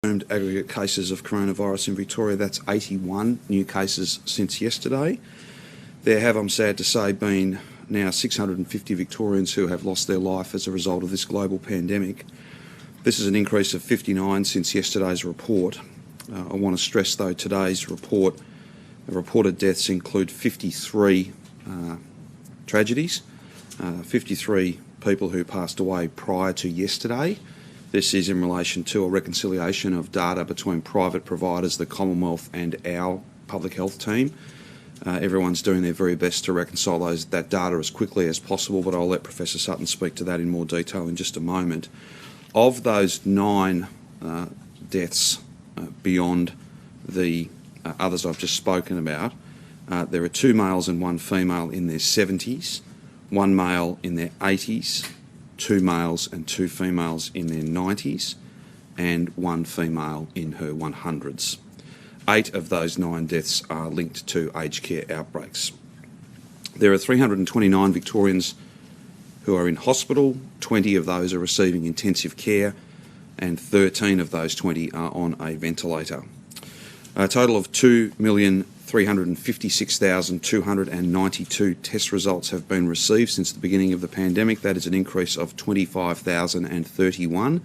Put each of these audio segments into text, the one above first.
Confirmed aggregate cases of coronavirus in Victoria. That's 81 new cases since yesterday. There have, I'm sad to say, been now 650 Victorians who have lost their life as a result of this global pandemic. This is an increase of 59 since yesterday's report. I want to stress, though, today's report, the reported deaths include 53 tragedies, 53 people who passed away prior to yesterday. This is in relation to a reconciliation of data between private providers, the Commonwealth and our public health team. Everyone's doing their very best to reconcile that data as quickly as possible, but I'll let Professor Sutton speak to that in more detail in just a moment. Of those 9 deaths beyond the others I've just spoken about, there are 2 males and 1 female in their 70s, 1 male in their 80s, 2 males and 2 females in their 90s, and 1 female in her 100s. 8 of those 9 deaths are linked to aged care outbreaks. There are 329 Victorians who are in hospital. 20 of those are receiving intensive care, and 13 of those 20 are on a ventilator. A total of 2,356,292 test results have been received since the beginning of the pandemic. That is an increase of 25,031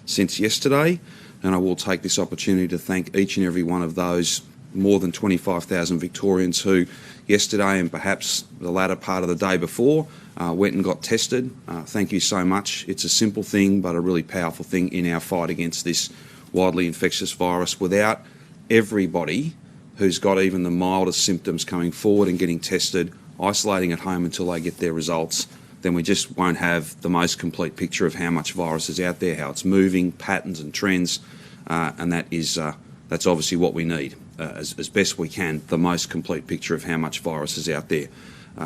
since yesterday. And I will take this opportunity to thank each and every one of those more than 25,000 Victorians who yesterday and perhaps the latter part of the day before went and got tested. Thank you so much. It's a simple thing but a really powerful thing in our fight against this widely infectious virus. Without everybody who's got even the mildest symptoms coming forward and getting tested, isolating at home until they get their results, then we just won't have the most complete picture of how much virus is out there, how it's moving, patterns and trends, and that's obviously what we need, as best we can, the most complete picture of how much virus is out there.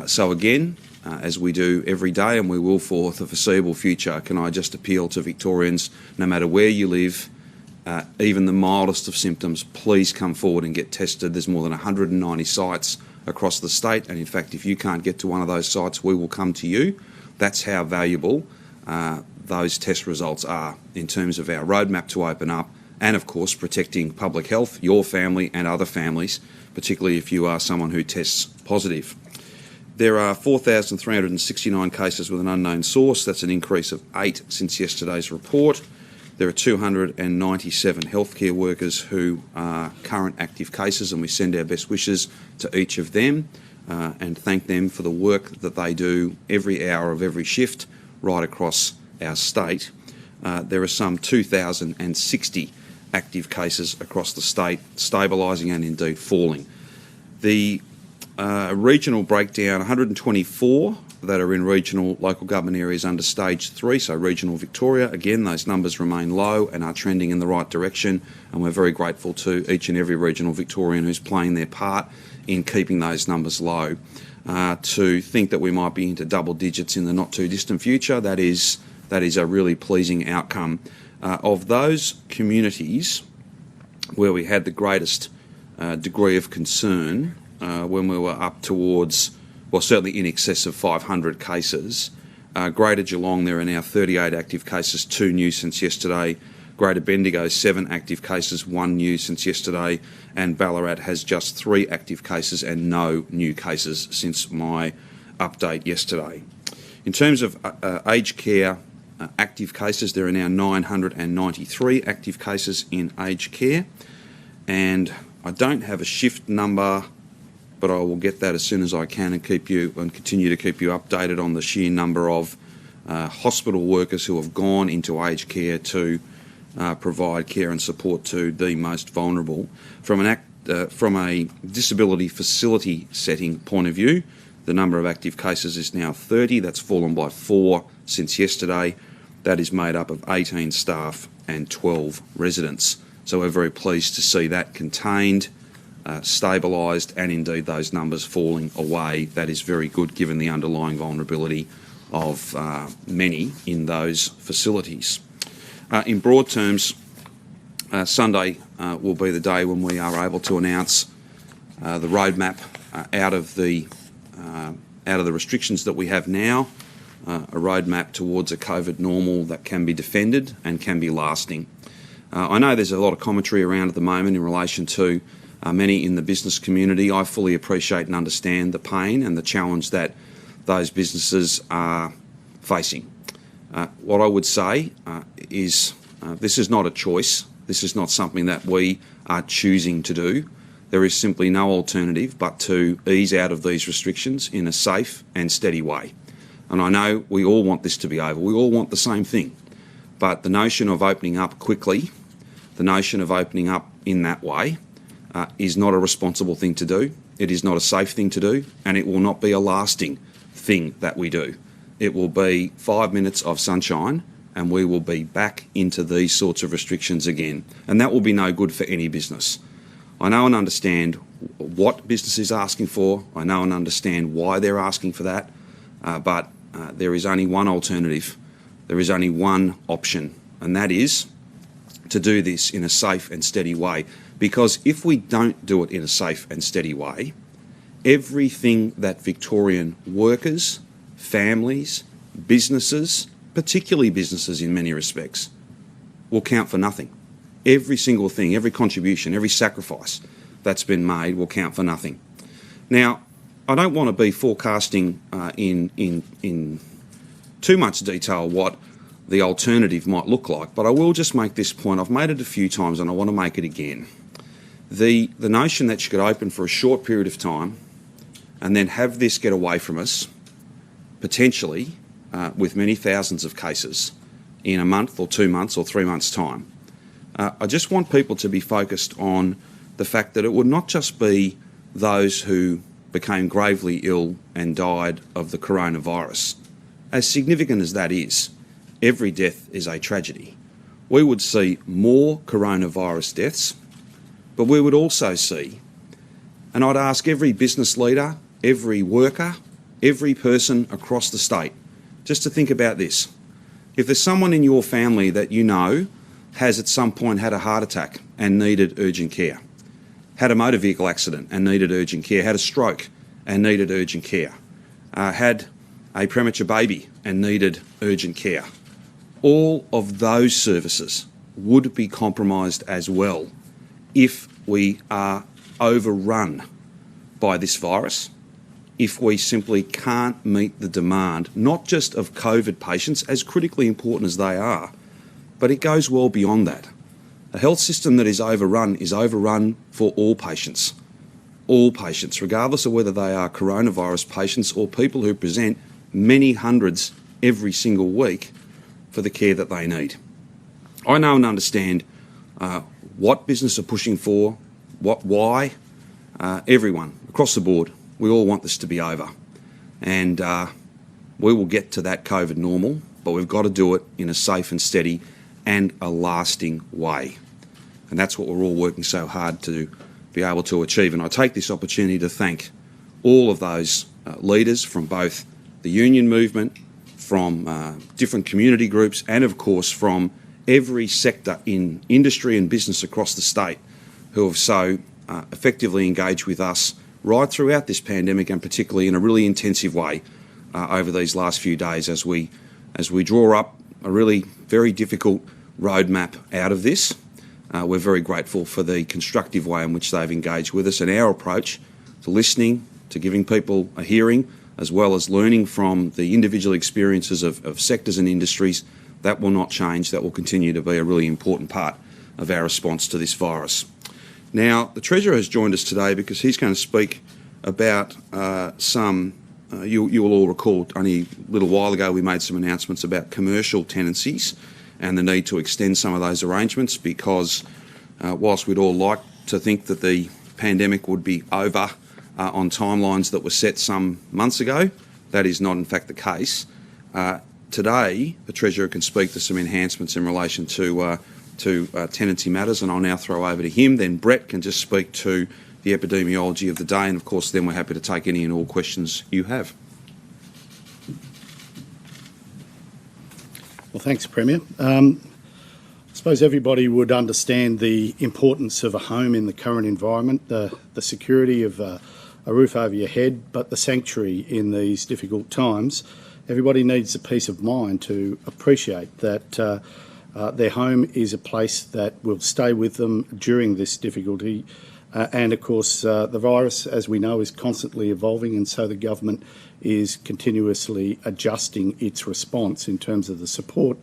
So again, as we do every day, and we will for the foreseeable future, can I just appeal to Victorians, no matter where you live, even the mildest of symptoms, please come forward and get tested. There's more than 190 sites across the state, and in fact, if you can't get to one of those sites, we will come to you. That's how valuable those test results are in terms of our roadmap to open up, and of course protecting public health, your family and other families, particularly if you are someone who tests positive. There are 4,369 cases with an unknown source. That's an increase of 8 since yesterday's report. There are 297 healthcare workers who are current active cases, and we send our best wishes to each of them and thank them for the work that they do every hour of every shift right across our state. There are some 2,060 active cases across the state, stabilising and indeed falling. The regional breakdown, 124 that are in regional local government areas under stage 3, so regional Victoria. Again, those numbers remain low and are trending in the right direction, and we're very grateful to each and every regional Victorian who's playing their part in keeping those numbers low. To think that we might be into double digits in the not too distant future, that is a really pleasing outcome. Of those communities where we had the greatest degree of concern, when we were up towards, well, certainly in excess of 500 cases. Greater Geelong, there are now 38 active cases, 2 new since yesterday. Greater Bendigo, 7 active cases, 1 new since yesterday. And Ballarat has just 3 active cases and no new cases since my update yesterday. In terms of aged care active cases, there are now 993 active cases in aged care. And I don't have a shift number, but I will get that as soon as I can and continue to keep you updated on the sheer number of hospital workers who have gone into aged care to provide care and support to the most vulnerable. From a disability facility setting point of view, the number of active cases is now 30. That's fallen by 4 since yesterday. That is made up of 18 staff and 12 residents. So we're very pleased to see that contained, stabilised, and indeed those numbers falling away. That is very good given the underlying vulnerability of many in those facilities. In broad terms, Sunday will be the day when we are able to announce the roadmap out of the restrictions that we have now, a roadmap towards a COVID normal that can be defended and can be lasting. I know there's a lot of commentary around at the moment in relation to many in the business community. I fully appreciate and understand the pain and the challenge that those businesses are facing. What I would say is this is not a choice. This is not something that we are choosing to do. There is simply no alternative but to ease out of these restrictions in a safe and steady way. And I know we all want this to be over. We all want the same thing. But the notion of opening up quickly, the notion of opening up in that way, is not a responsible thing to do. It is not a safe thing to do, and it will not be a lasting thing that we do. It will be 5 minutes of sunshine and we will be back into these sorts of restrictions again. And that will be no good for any business. I know and understand what business is asking for. I know and understand why they're asking for that. But there is only one alternative. There is only one option, and that is to do this in a safe and steady way. Because if we don't do it in a safe and steady way, everything that Victorian workers, families, businesses, particularly businesses in many respects, will count for nothing. Every single thing, every contribution, every sacrifice that's been made will count for nothing. Now, I don't want to be forecasting in too much detail what the alternative might look like, but I will just make this point. I've made it a few times and I want to make it again. The notion that you could open for a short period of time and then have this get away from us, potentially with many thousands of cases in a month or 2 months or 3 months' time. I just want people to be focused on the fact that it would not just be those who became gravely ill and died of the coronavirus. As significant as that is, every death is a tragedy. We would see more coronavirus deaths, but we would also see, and I'd ask every business leader, every worker, every person across the state, just to think about this. If there's someone in your family that you know has at some point had a heart attack and needed urgent care, had a motor vehicle accident and needed urgent care, had a stroke and needed urgent care, had a premature baby and needed urgent care, all of those services would be compromised as well if we are overrun by this virus, if we simply can't meet the demand, not just of COVID patients, as critically important as they are, but it goes well beyond that. A health system that is overrun for all patients, regardless of whether they are coronavirus patients or people who present many hundreds every single week for the care that they need. I know and understand what business are pushing for, why. Everyone across the board, we all want this to be over, and we will get to that COVID normal, but we've got to do it in a safe and steady and a lasting way. And that's what we're all working so hard to be able to achieve. And I take this opportunity to thank all of those leaders from both the union movement, from different community groups, and of course from every sector in industry and business across the state who have so effectively engaged with us right throughout this pandemic, and particularly in a really intensive way over these last few days as we draw up a really very difficult roadmap out of this. We're very grateful for the constructive way in which they've engaged with us, and our approach to listening, to giving people a hearing, as well as learning from the individual experiences of sectors and industries. That will not change. That will continue to be a really important part of our response to this virus. Now, the Treasurer has joined us today because he's going to speak about you will all recall only a little while ago we made some announcements about commercial tenancies and the need to extend some of those arrangements, because whilst we'd all like to think that the pandemic would be over on timelines that were set some months ago, that is not in fact the case. Today, the Treasurer can speak to some enhancements in relation to tenancy matters, and I'll now throw over to him. Then Brett can just speak to the epidemiology of the day, and of course then we're happy to take any and all questions you have. Well, thanks, Premier. I suppose everybody would understand the importance of a home in the current environment, the security of a roof over your head, but the sanctuary in these difficult times. Everybody needs a peace of mind to appreciate that Their home is a place that will stay with them during this difficulty. And of course, the virus, as we know, is constantly evolving, and so the government is continuously adjusting its response in terms of the support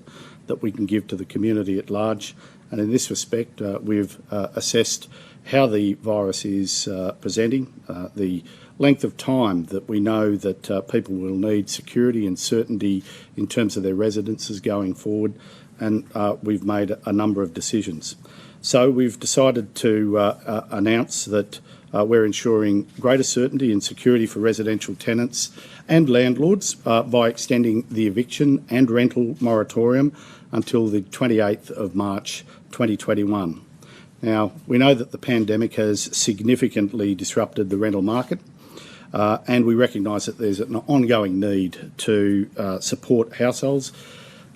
that we can give to the community at large. And in this respect, we've assessed how the virus is presenting, the length of time that we know that people will need security and certainty in terms of their residences going forward, and we've made a number of decisions. So we've decided to announce that we're ensuring greater certainty and security for residential tenants and landlords by extending the eviction and rental moratorium until the 28th of March 2021. Now, we know that the pandemic has significantly disrupted the rental market, and we recognise that there's an ongoing need to support households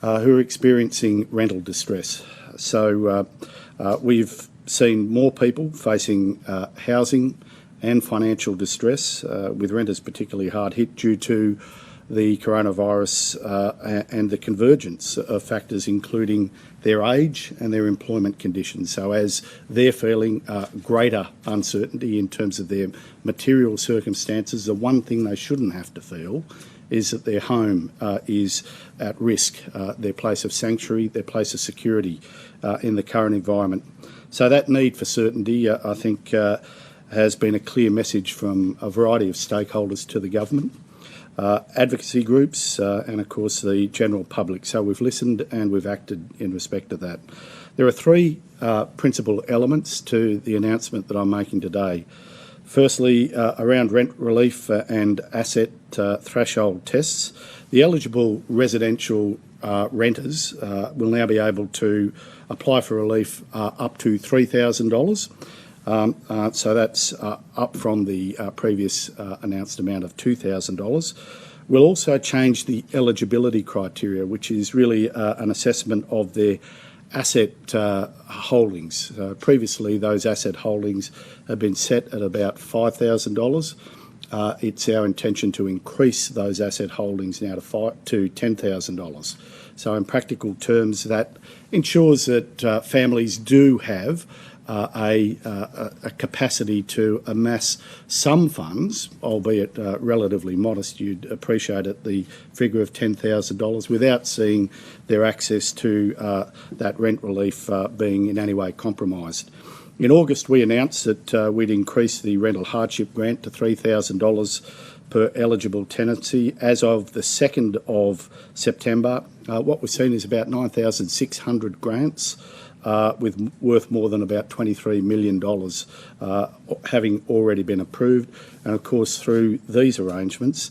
who are experiencing rental distress. So we've seen more people facing housing and financial distress, with renters particularly hard hit due to the coronavirus and the convergence of factors including their age and their employment conditions. So as they're feeling greater uncertainty in terms of their material circumstances, the one thing they shouldn't have to feel is that their home is at risk, their place of sanctuary, their place of security in the current environment. So that need for certainty, I think, has been a clear message from a variety of stakeholders to the government, advocacy groups, and of course the general public. So we've listened and we've acted in respect of that. There are three principal elements to the announcement that I'm making today. Firstly, around rent relief and asset threshold tests, the eligible residential renters will now be able to apply for relief up to $3,000. So that's up from the previous announced amount of $2,000. We'll also change the eligibility criteria, which is really an assessment of their asset holdings. Previously, those asset holdings have been set at about $5,000. It's our intention to increase those asset holdings now to $10,000. So in practical terms, that ensures that families do have a capacity to amass some funds, albeit relatively modest. You'd appreciate it, the figure of $10,000, without seeing their access to that rent relief being in any way compromised. In August, we announced that we'd increase the rental hardship grant to $3,000 per eligible tenancy. As of the 2nd of September, what we've seen is about 9,600 grants, with worth more than about $23 million having already been approved. And of course, through these arrangements,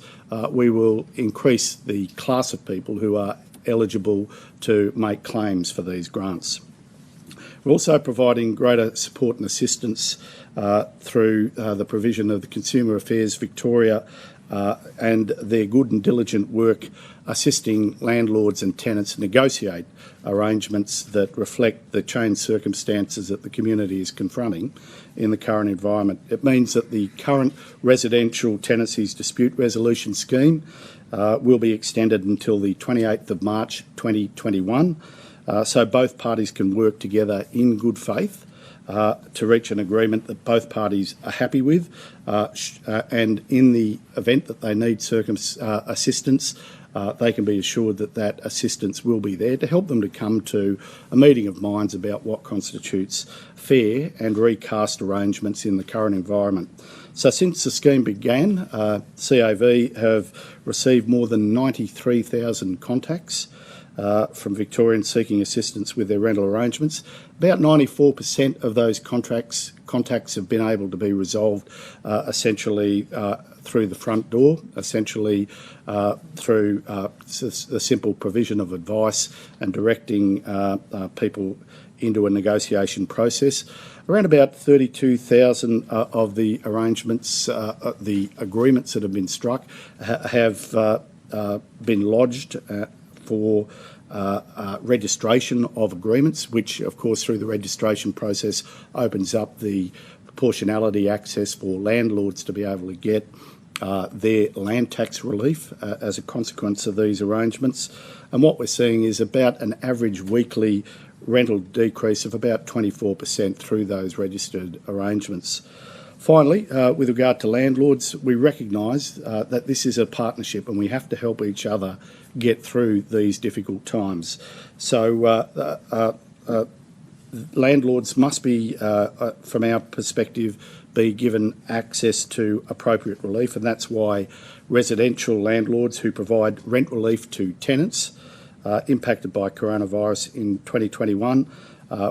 we will increase the class of people who are eligible to make claims for these grants. We're also providing greater support and assistance through the provision of the Consumer Affairs Victoria and their good and diligent work assisting landlords and tenants negotiate arrangements that reflect the changed circumstances that the community is confronting in the current environment. It means that the current residential tenancies dispute resolution scheme will be extended until the 28th of March 2021, so both parties can work together in good faith to reach an agreement that both parties are happy with, and in the event that they need assistance, they can be assured that that assistance will be there to help them to come to a meeting of minds about what constitutes fair and recast arrangements in the current environment. So since the scheme began, CAV have received more than 93,000 contacts from Victorians seeking assistance with their rental arrangements. About 94% of those contacts have been able to be resolved essentially through the front door, essentially through the simple provision of advice and directing people into a negotiation process. Around about 32,000 of the arrangements, the agreements that have been struck, have been lodged for registration of agreements, which of course through the registration process opens up the proportionality access for landlords to be able to get their land tax relief as a consequence of these arrangements. And what we're seeing is about an average weekly rental decrease of about 24% through those registered arrangements. Finally, with regard to landlords, we recognise that this is a partnership and we have to help each other get through these difficult times. So landlords must be, from our perspective, be given access to appropriate relief, and that's why residential landlords who provide rent relief to tenants impacted by coronavirus in 2021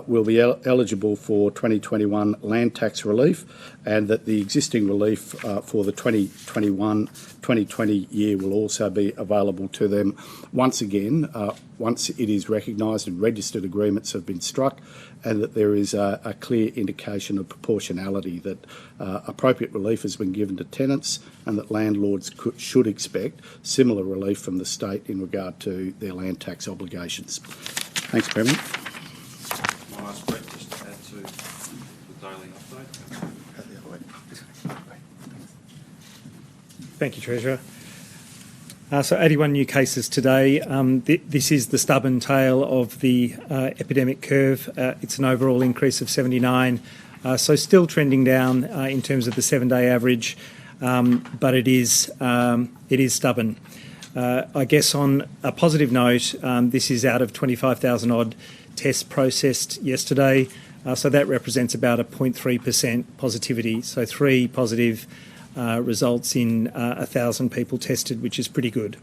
will be eligible for 2021 land tax relief, and that the existing relief for the 2021-2020 year will also be available to them once again, once it is recognised and registered agreements have been struck, and that there is a clear indication of proportionality, that appropriate relief has been given to tenants and that landlords should expect similar relief from the state in regard to their land tax obligations. Thanks, Premier. I'll ask Brett just to add to the daily update. Thank you, Treasurer. So 81 new cases today. This is the stubborn tail of the epidemic curve. It's an overall increase of 79, so still trending down in terms of the 7-day average, but it is stubborn. I guess on a positive note, this is out of 25,000 odd tests processed yesterday, so that represents about a 0.3% positivity, so 3 positive results in 1,000 people tested, which is pretty good.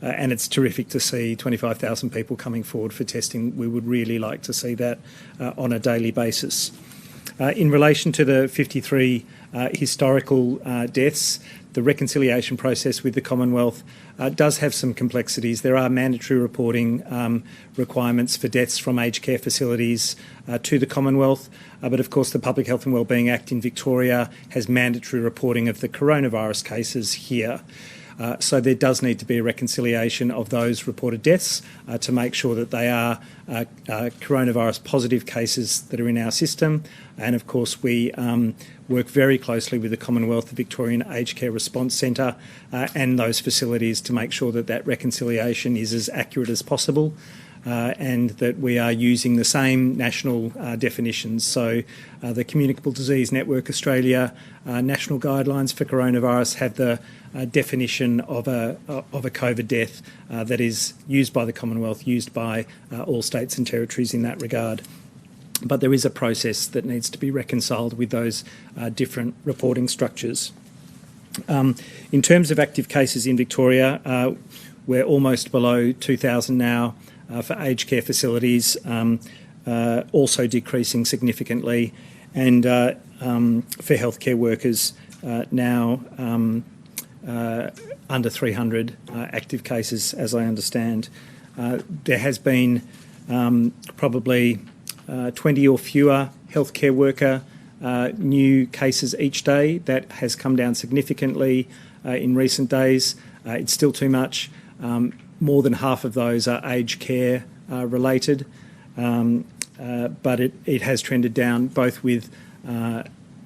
And it's terrific to see 25,000 people coming forward for testing. We would really like to see that on a daily basis. In relation to the 53 historical deaths, the reconciliation process with the Commonwealth does have some complexities. There are mandatory reporting requirements for deaths from aged care facilities to the Commonwealth, but of course the Public Health and Wellbeing Act in Victoria has mandatory reporting of the coronavirus cases here. So there does need to be a reconciliation of those reported deaths to make sure that they are coronavirus positive cases that are in our system. And of course we work very closely with the Commonwealth, the Victorian Aged Care Response Centre and those facilities to make sure that that reconciliation is as accurate as possible. And that we are using the same national definitions. So the Communicable Disease Network Australia national guidelines for coronavirus have the definition of a COVID death that is used by the Commonwealth, used by all states and territories in that regard. But there is a process that needs to be reconciled with those different reporting structures. In terms of active cases in Victoria, we're almost below 2,000 now. For aged care facilities, also decreasing significantly, and for healthcare workers now under 300 active cases, as I understand. There has been probably 20 or fewer healthcare worker new cases each day. That has come down significantly in recent days. It's still too much. More than half of those are aged care related, but it has trended down, both with a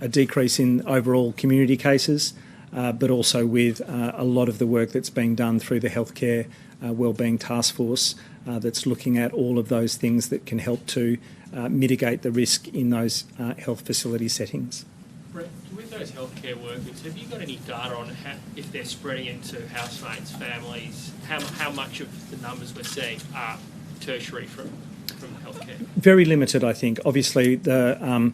decrease in overall community cases, but also with a lot of the work that's being done through the Healthcare Wellbeing Task Force that's looking at all of those things that can help to mitigate the risk in those health facility settings. Brett, with those healthcare workers, have you got any data on if they're spreading into housemates, families, how much of the numbers we're seeing are tertiary from healthcare? Very limited, I think. Obviously, the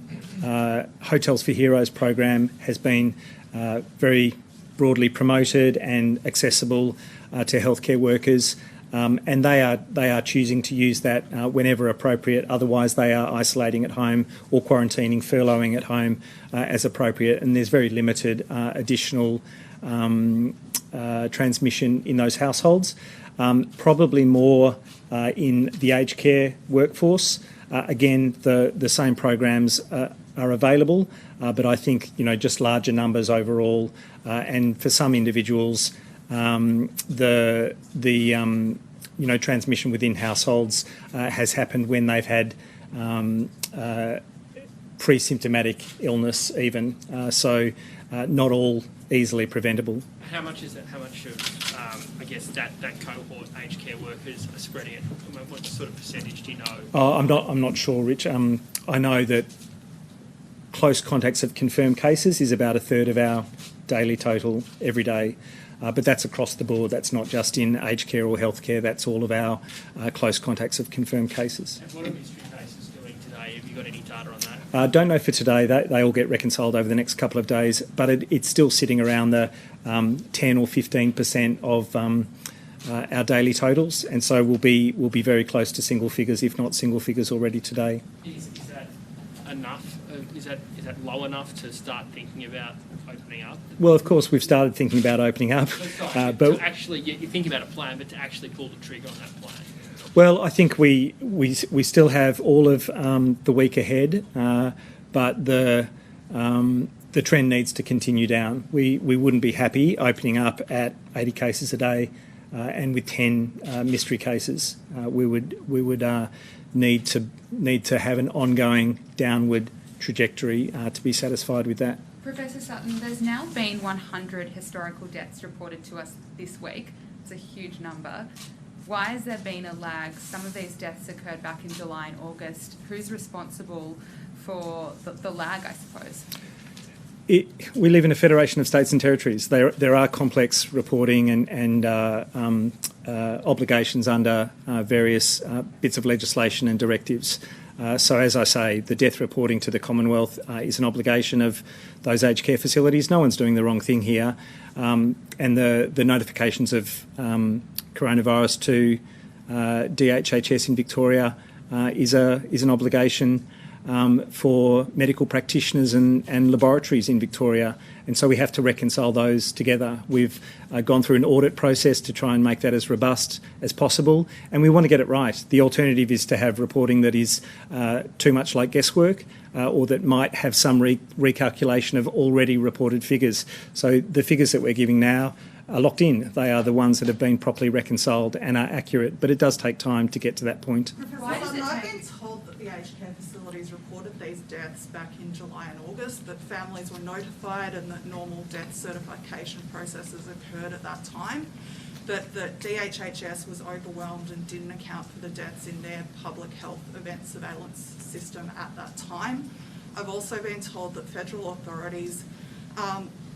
Hotels for Heroes program has been very broadly promoted and accessible to healthcare workers. And they are choosing to use that whenever appropriate. Otherwise, they are isolating at home or quarantining, furloughing at home as appropriate. And there's very limited additional transmission in those households. Probably more in the aged care workforce. Again, the same programs are available, but I think just larger numbers overall. And for some individuals, the transmission within households has happened when they've had pre-symptomatic illness even. So not all easily preventable. How much is that? How much of, I guess, that cohort aged care workers are spreading it? I mean, what sort of percentage do you know? I'm not sure, Rich. I know that close contacts of confirmed cases is about a third of our daily total every day. But that's across the board. That's not just in aged care or healthcare. That's all of our close contacts of confirmed cases. And what are mystery cases doing today? Have you got any data on that? Don't know for today. They all get reconciled over the next couple of days, but it's still sitting around the 10 or 15% of our daily totals, and so we'll be very close to single figures, if not single figures, already today. Is that enough? Is that low enough to start thinking about opening up? Well, of course, we've started thinking about opening up. But to actually, you think about a plan, but to actually pull the trigger on that plan. Well, I think we still have all of the week ahead, but the trend needs to continue down. We wouldn't be happy opening up at 80 cases a day and with 10 mystery cases. We would need to have an ongoing downward trajectory to be satisfied with that. Professor Sutton, there's now been 100 historical deaths reported to us this week. It's a huge number. Why has there been a lag? Some of these deaths occurred back in July and August. Who's responsible for the lag, I suppose? We live in a federation of states and territories. There are complex reporting and obligations under various bits of legislation and directives. So, as I say, the death reporting to the Commonwealth is an obligation of those aged care facilities. No one's doing the wrong thing here. And the notifications of coronavirus to DHHS in Victoria is an obligation for medical practitioners and laboratories in Victoria, and so we have to reconcile those together. We've gone through an audit process to try and make that as robust as possible, and we want to get it right. The alternative is to have reporting that is too much like guesswork or that might have some recalculation of already reported figures. So the figures that we're giving now are locked in. They are the ones that have been properly reconciled and are accurate, but it does take time to get to that point. Why does it I've take... been told that the aged care facilities reported these deaths back in July and August, that families were notified and that normal death certification processes occurred at that time, but that DHHS was overwhelmed and didn't account for the deaths in their public health event surveillance system at that time. I've also been told that federal authorities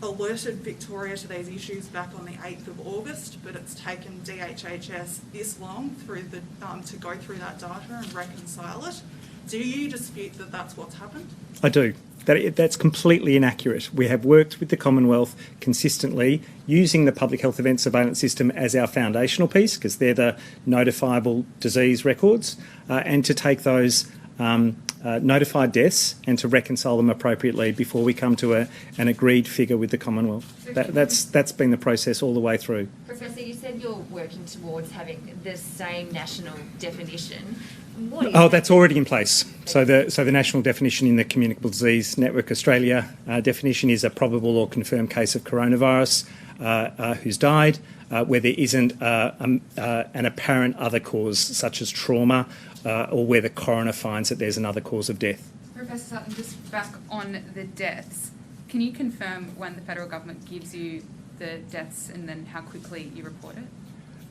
alerted Victoria to these issues back on the 8th of August, but it's taken DHHS this long to go through that data and reconcile it. Do you dispute that that's what's happened? I do. That's completely inaccurate. We have worked with the Commonwealth consistently using the public health event surveillance system as our foundational piece, because they're the notifiable disease records, and to take those notified deaths and to reconcile them appropriately before we come to an agreed figure with the Commonwealth. That's been the process all the way through. Professor, you said you're working towards having the same national definition. What is That's already in place. So the national definition in the Communicable Disease Network Australia definition is a probable or confirmed case of coronavirus who's died, where there isn't an apparent other cause, such as trauma, or where the coroner finds that there's another cause of death. Professor Sutton, just back on the deaths, can you confirm when the federal government gives you the deaths and then how quickly you report it?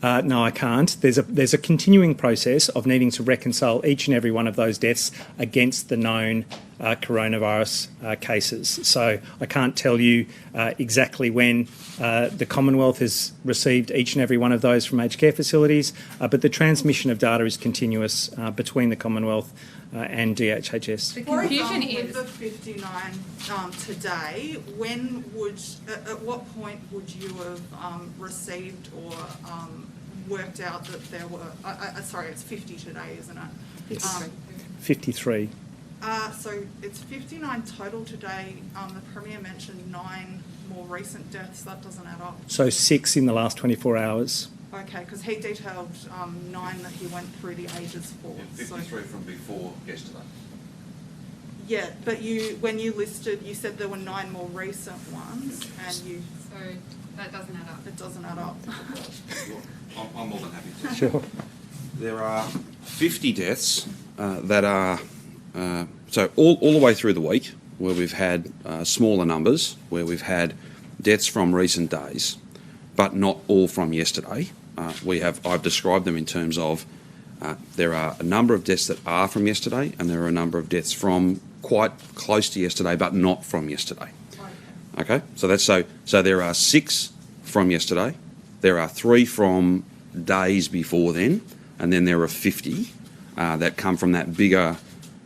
No, I can't. There's a continuing process of needing to reconcile each and every one of those deaths against the known coronavirus cases. So I can't tell you exactly when the Commonwealth has received each and every one of those from aged care facilities, but the transmission of data is continuous between the Commonwealth and DHHS. The For confusion example, is... with the 59 today, at what point would you have received or worked out that there were, sorry, it's 50 today, isn't it? Yes. 53. So it's 59 total today. The Premier mentioned 9 more recent deaths. That doesn't add up. So 6 in the last 24 hours. Okay, because he detailed 9 that he went through the ages for. Yeah, 53 from before yesterday. Yeah, but when you listed, you said there were 9 more recent ones, and So that doesn't add up. it doesn't add up. I'm more than happy to. Sure. There are 50 deaths that are, so all the way through the week, where we've had smaller numbers, where we've had deaths from recent days, but not all from yesterday. I've described them in terms of there are a number of deaths that are from yesterday, and there are a number of deaths from quite close to yesterday, but not from yesterday. Okay, so there are 6 from yesterday, there are 3 from days before then, and then there are 50 that come from that bigger.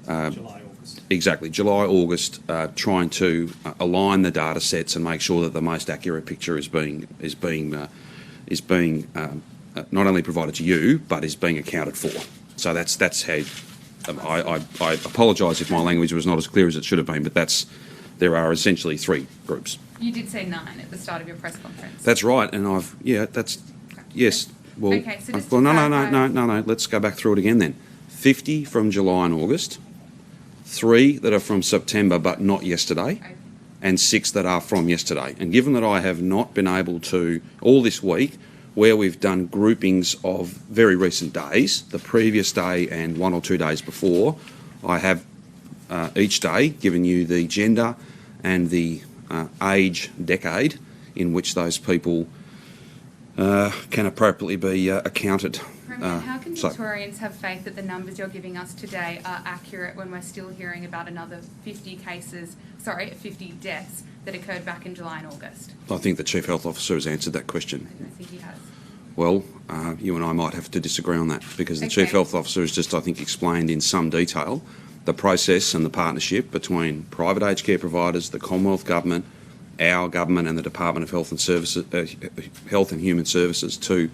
July, August. Exactly, July, August, trying to align the data sets and make sure that the most accurate picture is being not only provided to you, but is being accounted for. So that's how. I apologise if my language was not as clear as it should have been, but there are essentially 3 groups. You did say 9 at the start of your press conference. That's right, and yes. Well, Okay, so just to no. clarify- Let's go back through it again then. 50 from July and August, 3 that are from September but not yesterday, Okay. and 6 that are from yesterday. And given that I have not been able to, all this week, where we've done groupings of very recent days, the previous day and 1 or 2 days before, I have each day given you the gender and the age decade in which those people can appropriately be accounted. How can so- Victorians have faith that the numbers you're giving us today are accurate when we're still hearing about another 50 deaths that occurred back in July and August? I think the Chief Health Officer has answered that question. I don't think he has. Well, you and I might have to disagree on that because the Chief Okay. Health Officer has just, I think, explained in some detail the process and the partnership between private aged care providers, the Commonwealth Government, our government and the Department of Health and Health and Human Services to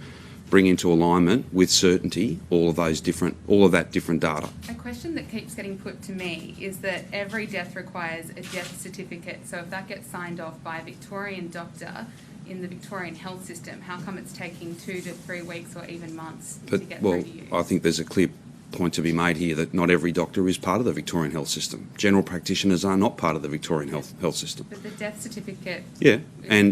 bring into alignment with certainty all of that different data. A question that keeps getting put to me is that every death requires a death certificate. So if that gets signed off by a Victorian doctor in the Victorian health system, how come it's taking 2 to 3 weeks or even months to get through to you? I think there's a clear point to be made here that not every doctor is part of the Victorian health system. General practitioners are not part of the Victorian health system. But the death certificate. Yeah,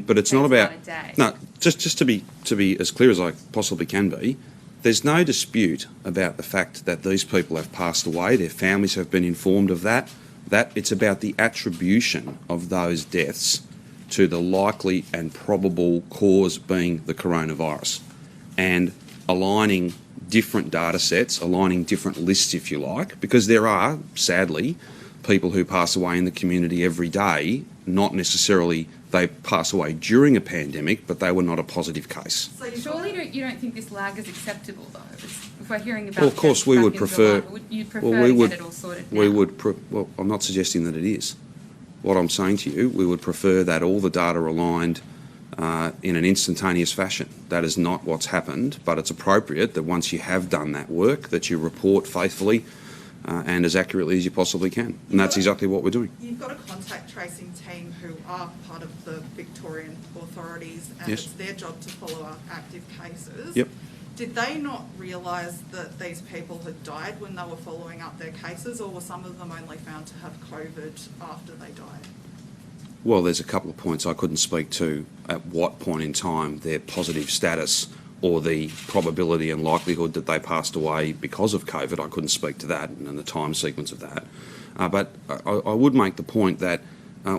but it's not takes about a day. no. Just to be as clear as I possibly can be, there's no dispute about the fact that these people have passed away. Their families have been informed of that. That it's about the attribution of those deaths to the likely and probable cause being the coronavirus, and aligning different data sets, aligning different lists, if you like, because there are, sadly, people who pass away in the community every day, not necessarily they pass away during a pandemic, but they were not a positive case. So you've Surely got- you don't think this lag is acceptable, though? If we're hearing about Well, of course, deaths we back would in prefer. July, you'd prefer well, we to would. get it all sorted We now. would. Well, I'm not suggesting that it is. What I'm saying to you, we would prefer that all the data are aligned in an instantaneous fashion. That is not what's happened, but it's appropriate that once you have done that work, that you report faithfully and as accurately as you possibly can. And that's exactly what we're doing. You've got a contact tracing team who are part of the Victorian authorities, and Yes. it's their job to follow up active cases. Yep. Did they not realise that these people had died when they were following up their cases, or were some of them only found to have COVID after they died? Well, there's a couple of points I couldn't speak to at what point in time their positive status or the probability and likelihood that they passed away because of COVID. I couldn't speak to that and the time sequence of that. But I would make the point that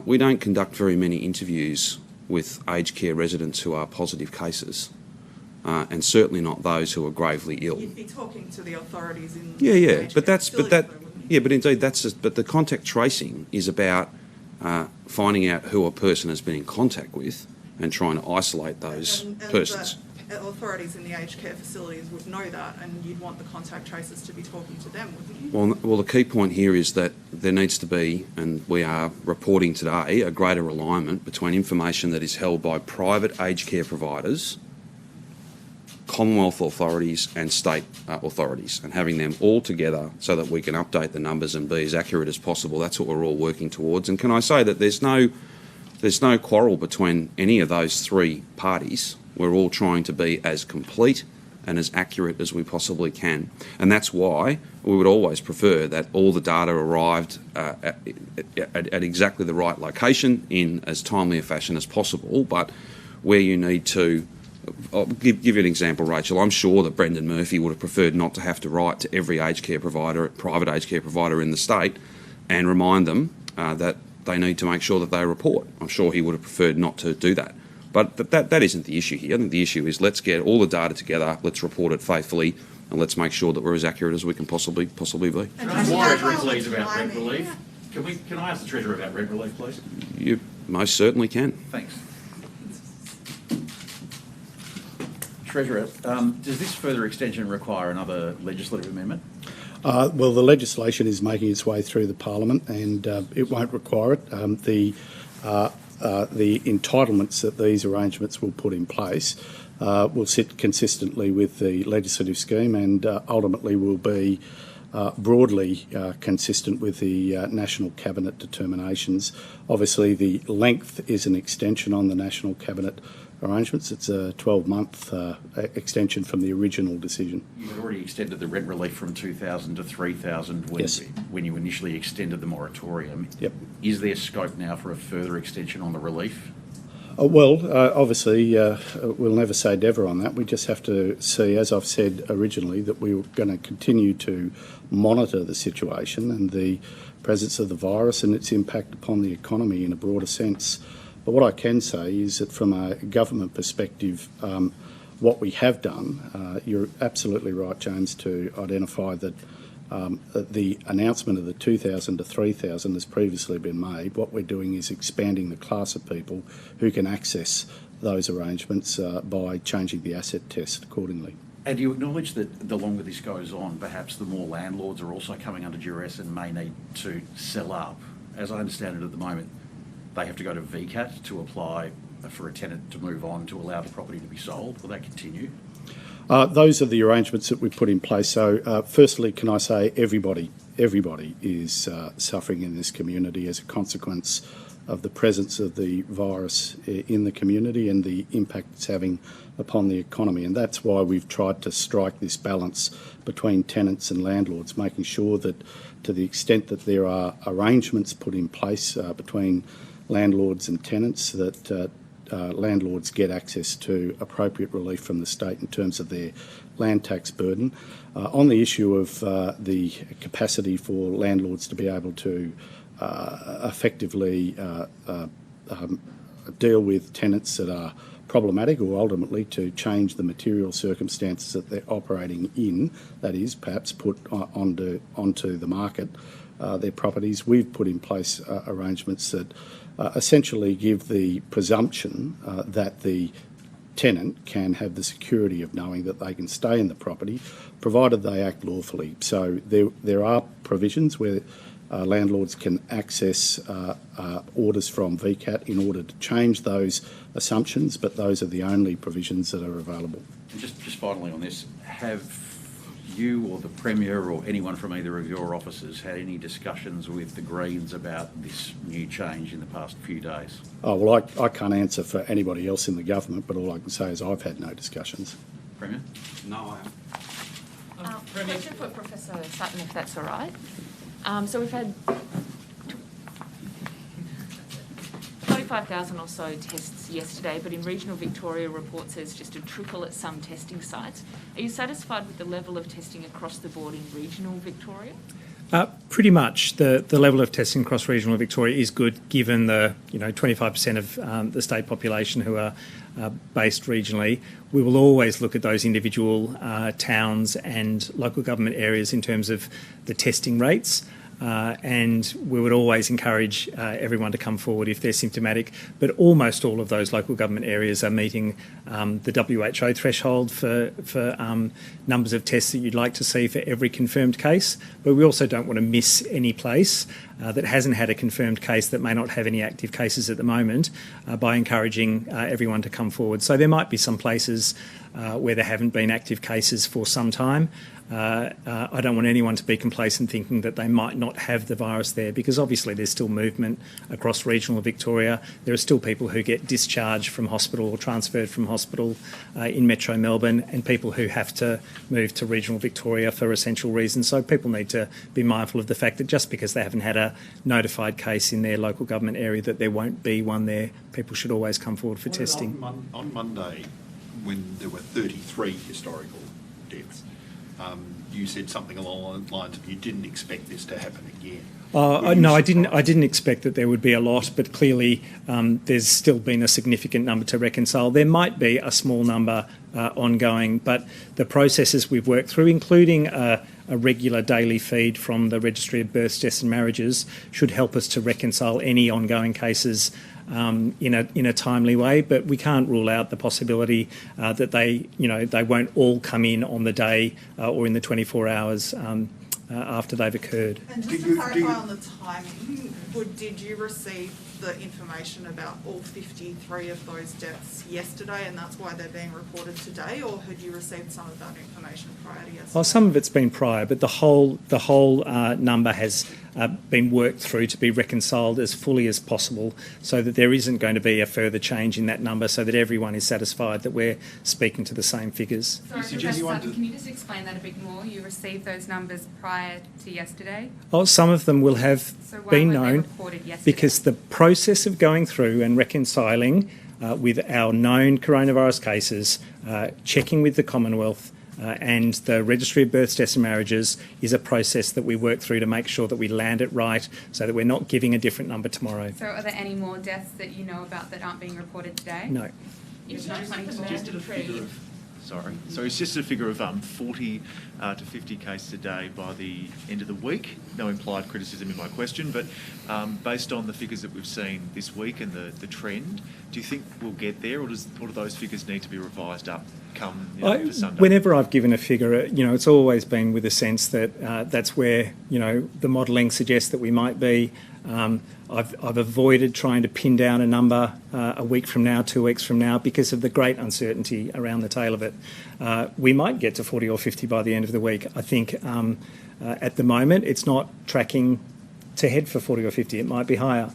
we don't conduct very many interviews with aged care residents who are positive cases, and certainly not those who are gravely ill. You'd be talking to the authorities in Yeah, the yeah, aged but care that's facilities, but that though, wouldn't you? yeah, but indeed but the contact tracing is about finding out who a person has been in contact with and trying to isolate those And persons. the authorities in the aged care facilities would know that, and you'd want the contact tracers to be talking to them, wouldn't you? Well, the key point here is that there needs to be, and we are reporting today, a greater alignment between information that is held by private aged care providers, Commonwealth authorities and state authorities, and having them all together so that we can update the numbers and be as accurate as possible. That's what we're all working towards. And can I say that there's no quarrel between any of those 3 parties. We're all trying to be as complete and as accurate as we possibly can. And that's why we would always prefer that all the data arrived at exactly the right location in as timely a fashion as possible. But where you need to, I'll give you an example, Rachel. I'm sure that Brendan Murphy would have preferred not to have to write to every aged care provider, private aged care provider in the state, and remind them that they need to make sure that they report. I'm sure he would have preferred not to do that. But that isn't the issue here. I think the issue is let's get all the data together, let's report it faithfully, and let's make sure that we're as accurate as we can possibly be. Can I ask the Treasurer, please, about rent relief? Can I ask the Treasurer about rent relief, please? You most certainly can. Thanks. Treasurer, does this further extension require another legislative amendment? Well, the legislation is making its way through the Parliament, and it won't require it. The entitlements that these arrangements will put in place will sit consistently with the legislative scheme, and ultimately will be broadly consistent with the National Cabinet determinations. Obviously, the length is an extension on the National Cabinet arrangements. It's a 12-month extension from the original decision. You had already extended the rent relief from 2,000 to 3,000 when you initially extended the moratorium. Yep. Is there scope now for a further extension on the relief? Obviously, we'll never say never on that. We just have to see, as I've said originally, that we're going to continue to monitor the situation and the presence of the virus and its impact upon the economy in a broader sense. But what I can say is that from a government perspective, what we have done, you're absolutely right, James, to identify that the announcement of the 2,000 to 3,000 has previously been made. What we're doing is expanding the class of people who can access those arrangements by changing the asset test accordingly. And you acknowledge that the longer this goes on, perhaps the more landlords are also coming under duress and may need to sell up. As I understand it at the moment, they have to go to VCAT to apply for a tenant to move on to allow the property to be sold. Will that continue? Those are the arrangements that we put in place. So, firstly, can I say everybody is suffering in this community as a consequence of the presence of the virus in the community and the impact it's having upon the economy. And that's why we've tried to strike this balance between tenants and landlords, making sure that to the extent that there are arrangements put in place between landlords and tenants, that landlords get access to appropriate relief from the state in terms of their land tax burden. On the issue of the capacity for landlords to be able to effectively deal with tenants that are problematic, or ultimately to change the material circumstances that they're operating in, that is, perhaps put onto the market their properties, we've put in place arrangements that essentially give the presumption that the tenant can have the security of knowing that they can stay in the property, provided they act lawfully. So there are provisions where landlords can access orders from VCAT in order to change those assumptions, but those are the only provisions that are available. And just finally on this, have you or the Premier or anyone from either of your offices had any discussions with the Greens about this new change in the past few days? Oh, well, I can't answer for anybody else in the government, but all I can say is I've had no discussions. Premier? No, I haven't. Question for Professor Sutton, if that's all right. So we've had 35,000 or so tests yesterday, but in regional Victoria, report says just a trickle at some testing sites. Are you satisfied with the level of testing across the board in regional Victoria? Pretty much. The level of testing across regional Victoria is good, given the 25% of the state population who are based regionally. We will always look at those individual towns and local government areas in terms of the testing rates. And we would always encourage everyone to come forward if they're symptomatic, but almost all of those local government areas are meeting the WHO threshold for numbers of tests that you'd like to see for every confirmed case. But we also don't want to miss any place that hasn't had a confirmed case, that may not have any active cases at the moment, by encouraging everyone to come forward. So there might be some places where there haven't been active cases for some time. I don't want anyone to be complacent thinking that they might not have the virus there, because obviously there's still movement across regional Victoria. There are still people who get discharged from hospital or transferred from hospital in Metro Melbourne, and people who have to move to regional Victoria for essential reasons. So people need to be mindful of the fact that just because they haven't had a notified case in their local government area, that there won't be one there. People should always come forward for testing. On Monday, when there were 33 historical deaths, you said something along the lines of you didn't expect this to happen again. No, I didn't expect that there would be a lot, but clearly there's still been a significant number to reconcile. There might be a small number ongoing, but the processes we've worked through, including a regular daily feed from the Registry of Births, Deaths and Marriages, should help us to reconcile any ongoing cases in a timely way. But we can't rule out the possibility that they won't all come in on the day or in the 24 hours after they've occurred. And just to clarify on the timing, did you receive the information about all 53 of those deaths yesterday, and that's why they're being reported today, or had you received some of that information prior to yesterday? Well, some of it's been prior, but the whole number has been worked through to be reconciled as fully as possible, so that there isn't going to be a further change in that number, so that everyone is satisfied that we're speaking to the same figures. Sorry, Professor Sutton, can you just explain that a bit more? You received those numbers prior to yesterday? Oh, some of them will have So why been weren't they known reported yesterday? because the process of going through and reconciling with our known coronavirus cases, checking with the Commonwealth and the Registry of Births, Deaths and Marriages is a process that we work through to make sure that we land it right so that we're not giving a different number tomorrow. So are there any more deaths that you know about that aren't being reported today? No. There's not 24? Just at a figure of, so it's just a figure of 40 to 50 cases a day by the end of the week. No implied criticism in my question, but based on the figures that we've seen this week and the trend, do you think we'll get there, or do those figures need to be revised up come for Sunday? Whenever I've given a figure, it's always been with a sense that that's where the modelling suggests that we might be. I've avoided trying to pin down a number a week from now, 2 weeks from now, because of the great uncertainty around the tail of it. We might get to 40 or 50 by the end of the week. I think at the moment it's not tracking to head for 40 or 50. It might be higher,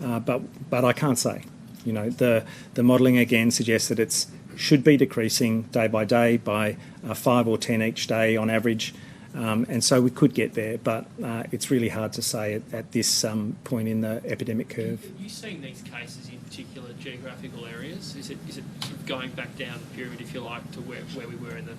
but I can't say. The modelling again suggests that it should be decreasing day by 5 or 10 each day on average. And so we could get there, but it's really hard to say at this point in the epidemic curve. Are you seeing these cases in particular geographical areas? Is it sort of going back down the pyramid, if you like, to where we were in the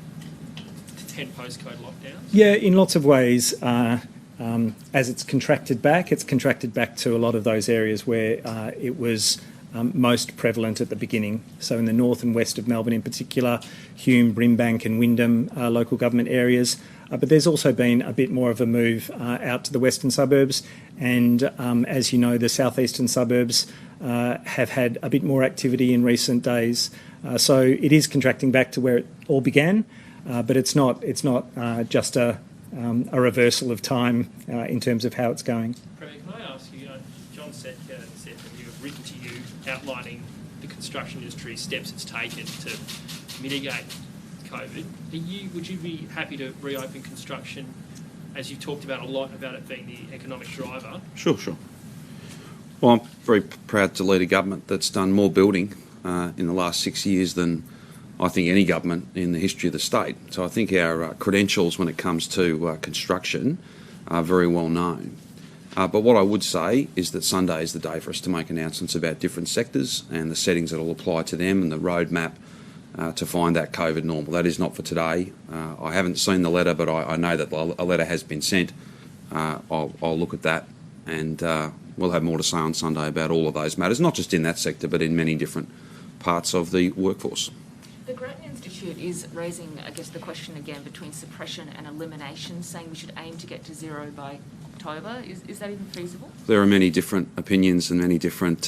10 postcode lockdowns? Yeah, in lots of ways. As it's contracted back to a lot of those areas where it was most prevalent at the beginning. So in the north and west of Melbourne in particular, Hume, Brimbank and Wyndham local government areas. But there's also been a bit more of a move out to the western suburbs, and as you know, the southeastern suburbs have had a bit more activity in recent days. So it is contracting back to where it all began, but it's not just a reversal of time in terms of how it's going. Premier, can I ask you, John Setka said that you have written to you outlining the construction industry's steps it's taken to mitigate COVID. Would you be happy to reopen construction, as you talked about a lot about it being the economic driver? Sure. Well, I'm very proud to lead a government that's done more building in the last 6 years than I think any government in the history of the state. So I think our credentials when it comes to construction are very well known. But what I would say is that Sunday is the day for us to make announcements about different sectors and the settings that will apply to them and the roadmap to find that COVID normal. That is not for today. I haven't seen the letter, but I know that a letter has been sent. I'll look at that, and we'll have more to say on Sunday about all of those matters, not just in that sector, but in many different parts of the workforce. The Grattan Institute is raising, I guess, the question again between suppression and elimination, saying we should aim to get to zero by October. Is that even feasible? There are many different opinions and many different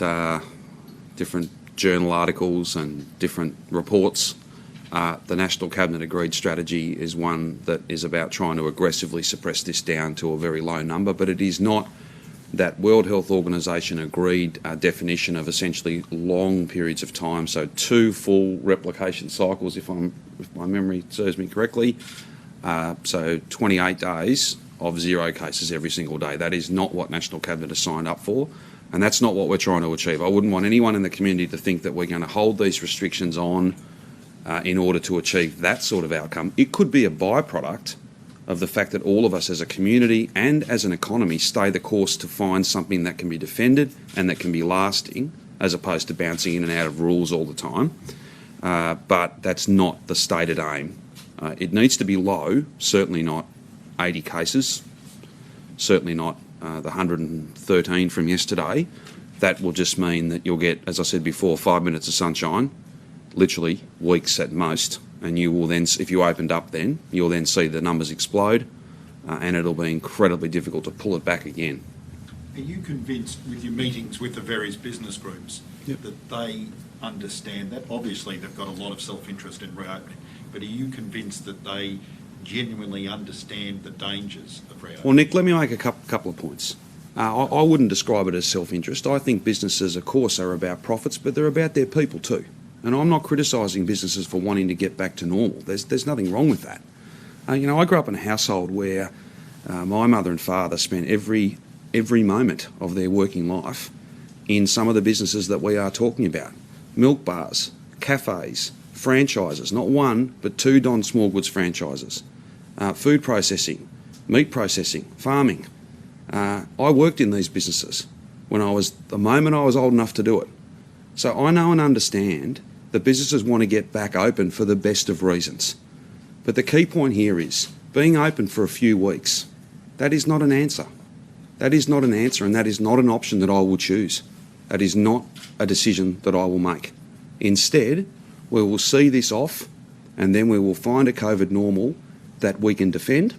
journal articles and different reports. The National Cabinet agreed strategy is one that is about trying to aggressively suppress this down to a very low number, but it is not that World Health Organisation agreed definition of essentially long periods of time, so 2 full replication cycles, if my memory serves me correctly, so 28 days of 0 cases every single day. That is not what National Cabinet has signed up for, and that's not what we're trying to achieve. I wouldn't want anyone in the community to think that we're going to hold these restrictions on in order to achieve that sort of outcome. It could be a byproduct of the fact that all of us as a community and as an economy stay the course to find something that can be defended and that can be lasting, as opposed to bouncing in and out of rules all the time. But that's not the stated aim. It needs to be low, certainly not 80 cases, certainly not the 113 from yesterday, that will just mean that you'll get, as I said before, 5 minutes of sunshine, literally weeks at most, and you will then, if you opened up then, you'll then see the numbers explode, and it'll be incredibly difficult to pull it back again. Are you convinced with your meetings with the various business groups that they understand that? Obviously they've got a lot of self-interest in reopening, but are you convinced that they genuinely understand the dangers of reopening? Well, Nick, let me make a couple of points. I wouldn't describe it as self-interest. I think businesses, of course, are about profits, but they're about their people too. And I'm not criticising businesses for wanting to get back to normal. There's nothing wrong with that. I grew up in a household where my mother and father spent every moment of their working life in some of the businesses that we are talking about. Milk bars, cafes, franchises, not one, but 2 Don Smallwoods franchises. Food processing, meat processing, farming. I worked in these businesses the moment I was old enough to do it. So I know and understand that businesses want to get back open for the best of reasons. But the key point here is being open for a few weeks. That is not an answer. That is not an answer, and that is not an option that I will choose. That is not a decision that I will make. Instead, we will see this off, and then we will find a COVID normal that we can defend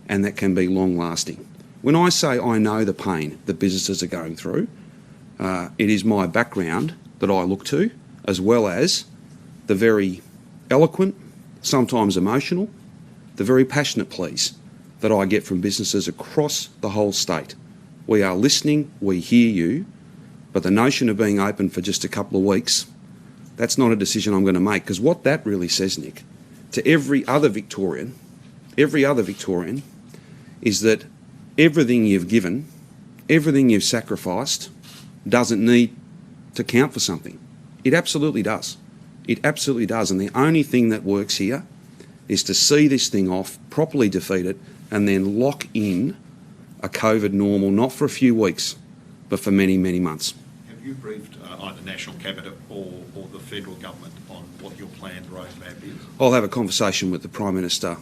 and that can be long-lasting. When I say I know the pain that businesses are going through, it is my background that I look to, as well as the very eloquent, sometimes emotional, the very passionate pleas that I get from businesses across the whole state. We are listening, we hear you, but the notion of being open for just a couple of weeks, that's not a decision I'm going to make, because what that really says, Nick, to every other Victorian, is that everything you've given, everything you've sacrificed, doesn't need to count for something. It absolutely does. It absolutely does. And the only thing that works here is to see this thing off, properly defeat it, and then lock in a COVID normal, not for a few weeks, but for many, many months. Have you briefed either National Cabinet or the federal government on what your planned roadmap is? I'll have a conversation with the Prime Minister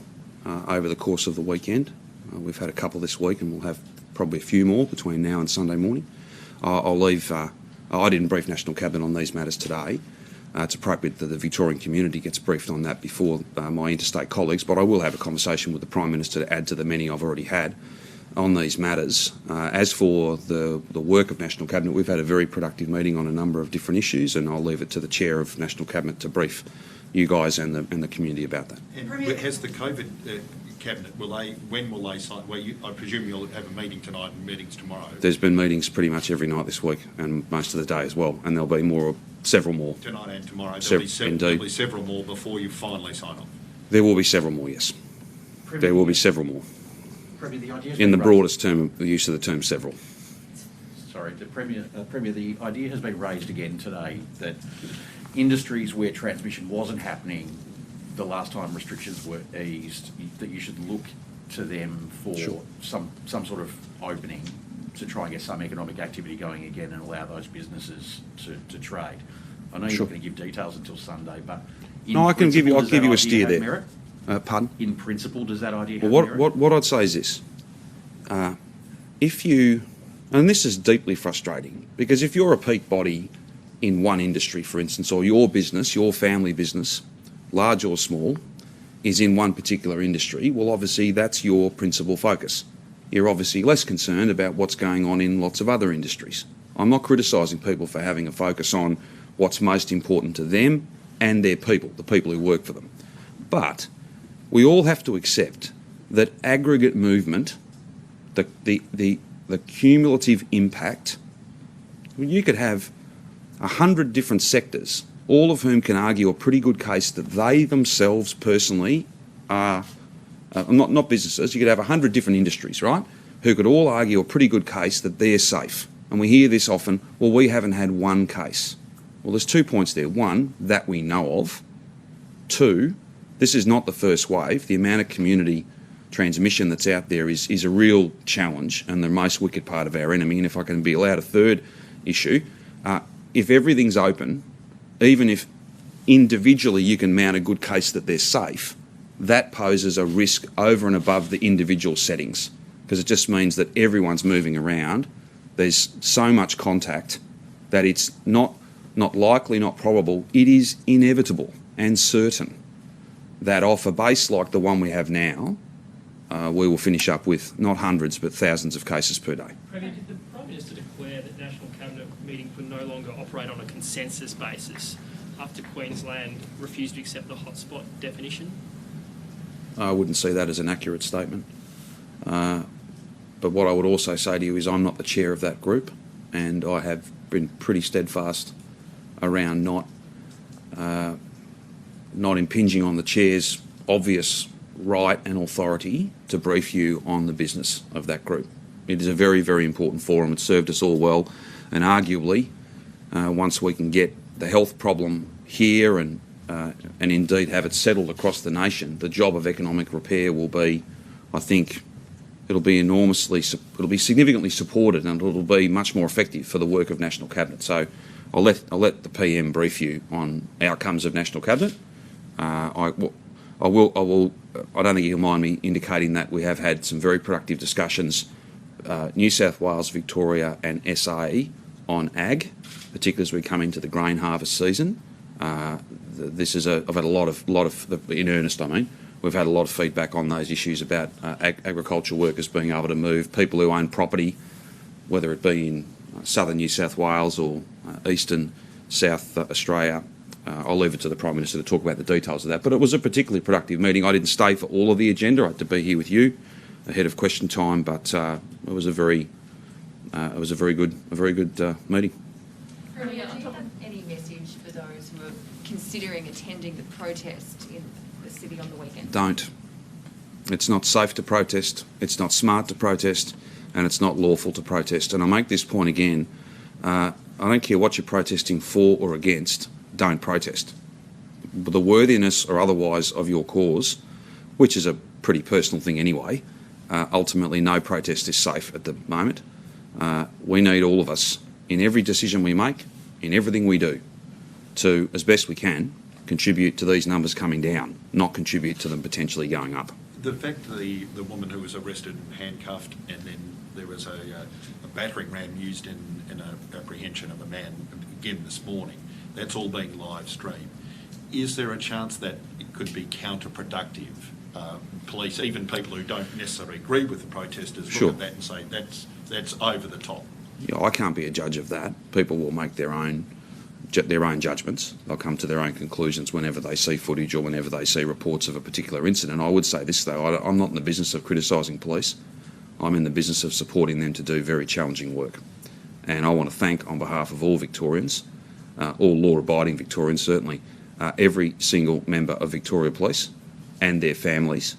over the course of the weekend. We've had a couple this week, and we'll have probably a few more between now and Sunday morning. I didn't brief National Cabinet on these matters today. It's appropriate that the Victorian community gets briefed on that before my interstate colleagues, but I will have a conversation with the Prime Minister to add to the many I've already had on these matters. As for the work of National Cabinet, we've had a very productive meeting on a number of different issues, and I'll leave it to the Chair of National Cabinet to brief you guys and the community about that. And has the COVID Cabinet, when will they sign? Well, I presume you'll have a meeting tonight and meetings tomorrow. There's been meetings pretty much every night this week and most of the day as well, and there'll be several more. Tonight and tomorrow. There'll be several more before you finally sign off. There will be several more, yes. There will be several more. Premier, the idea in the broadest term, the use of the term several. Sorry, the Premier, the idea has been raised again today that industries where transmission wasn't happening the last time restrictions were eased, that you should look to them for some sort of opening to try and get some economic activity going again and allow those businesses to trade. I know you're not going to give details until Sunday, but I'll give you a steer there. Merit? Pardon? In principle, does that idea have merit? What I'd say is this. And this is deeply frustrating, because if you're a peak body in one industry, for instance, or your business, your family business, large or small, is in one particular industry, well, obviously that's your principal focus. You're obviously less concerned about what's going on in lots of other industries. I'm not criticising people for having a focus on what's most important to them and their people, the people who work for them. But we all have to accept that aggregate movement, the cumulative impact, you could have 100 different sectors, all of whom can argue a pretty good case that they themselves personally are, not businesses, you could have 100 different industries, right, who could all argue a pretty good case that they're safe. And we hear this often, well, we haven't had one case. Well, there's 2 points there. One, that we know of. Two, this is not the first wave. The amount of community transmission that's out there is a real challenge and the most wicked part of our enemy. And if I can be allowed a third issue, if everything's open, even if individually you can mount a good case that they're safe, that poses a risk over and above the individual settings. because it just means that everyone's moving around. There's so much contact that it's not likely, not probable, it is inevitable and certain that off a base like the one we have now, we will finish up with not hundreds but thousands of cases per day. Premier, did the Prime Minister declare that National Cabinet meetings would no longer operate on a consensus basis after Queensland refused to accept the hotspot definition? I wouldn't see that as an accurate statement. But what I would also say to you is I'm not the chair of that group, and I have been pretty steadfast around not impinging on the chair's obvious right and authority to brief you on the business of that group. It is a very, very important forum. It's served us all well, and arguably, once we can get the health problem here and indeed have it settled across the nation, the job of economic repair will be, I think, it'll be significantly supported, and it'll be much more effective for the work of National Cabinet. So I'll let the PM brief you on outcomes of National Cabinet. I don't think you'll mind me indicating that we have had some very productive discussions, New South Wales, Victoria and SA on ag, particularly as we come into the grain harvest season. I've had a lot of, in earnest I mean, we've had a lot of feedback on those issues about agricultural workers being able to move, people who own property, whether it be in southern New South Wales or eastern South Australia. I'll leave it to the Prime Minister to talk about the details of that. But it was a particularly productive meeting. I didn't stay for all of the agenda. I had to be here with you ahead of question time, but it was a very good meeting. Premier, do you have any message for those who are considering attending the protest in the city on the weekend? Don't. It's not safe to protest, it's not smart to protest, and it's not lawful to protest. And I make this point again, I don't care what you're protesting for or against, don't protest. But the worthiness or otherwise of your cause, which is a pretty personal thing anyway, ultimately no protest is safe at the moment. We need all of us, in every decision we make, in everything we do, to, as best we can, contribute to these numbers coming down, not contribute to them potentially going up. The fact that the woman who was arrested and handcuffed, and then there was a battering ram used in an apprehension of a man again this morning, that's all being live streamed. Is there a chance that it could be counterproductive? Police, even people who don't necessarily agree with the protesters, look at that and say that's over the top. Yeah, I can't be a judge of that. People will make their own judgments. They'll come to their own conclusions whenever they see footage or whenever they see reports of a particular incident. I would say this though, I'm not in the business of criticising police. I'm in the business of supporting them to do very challenging work. And I want to thank, on behalf of all Victorians, all law-abiding Victorians certainly, every single member of Victoria Police and their families,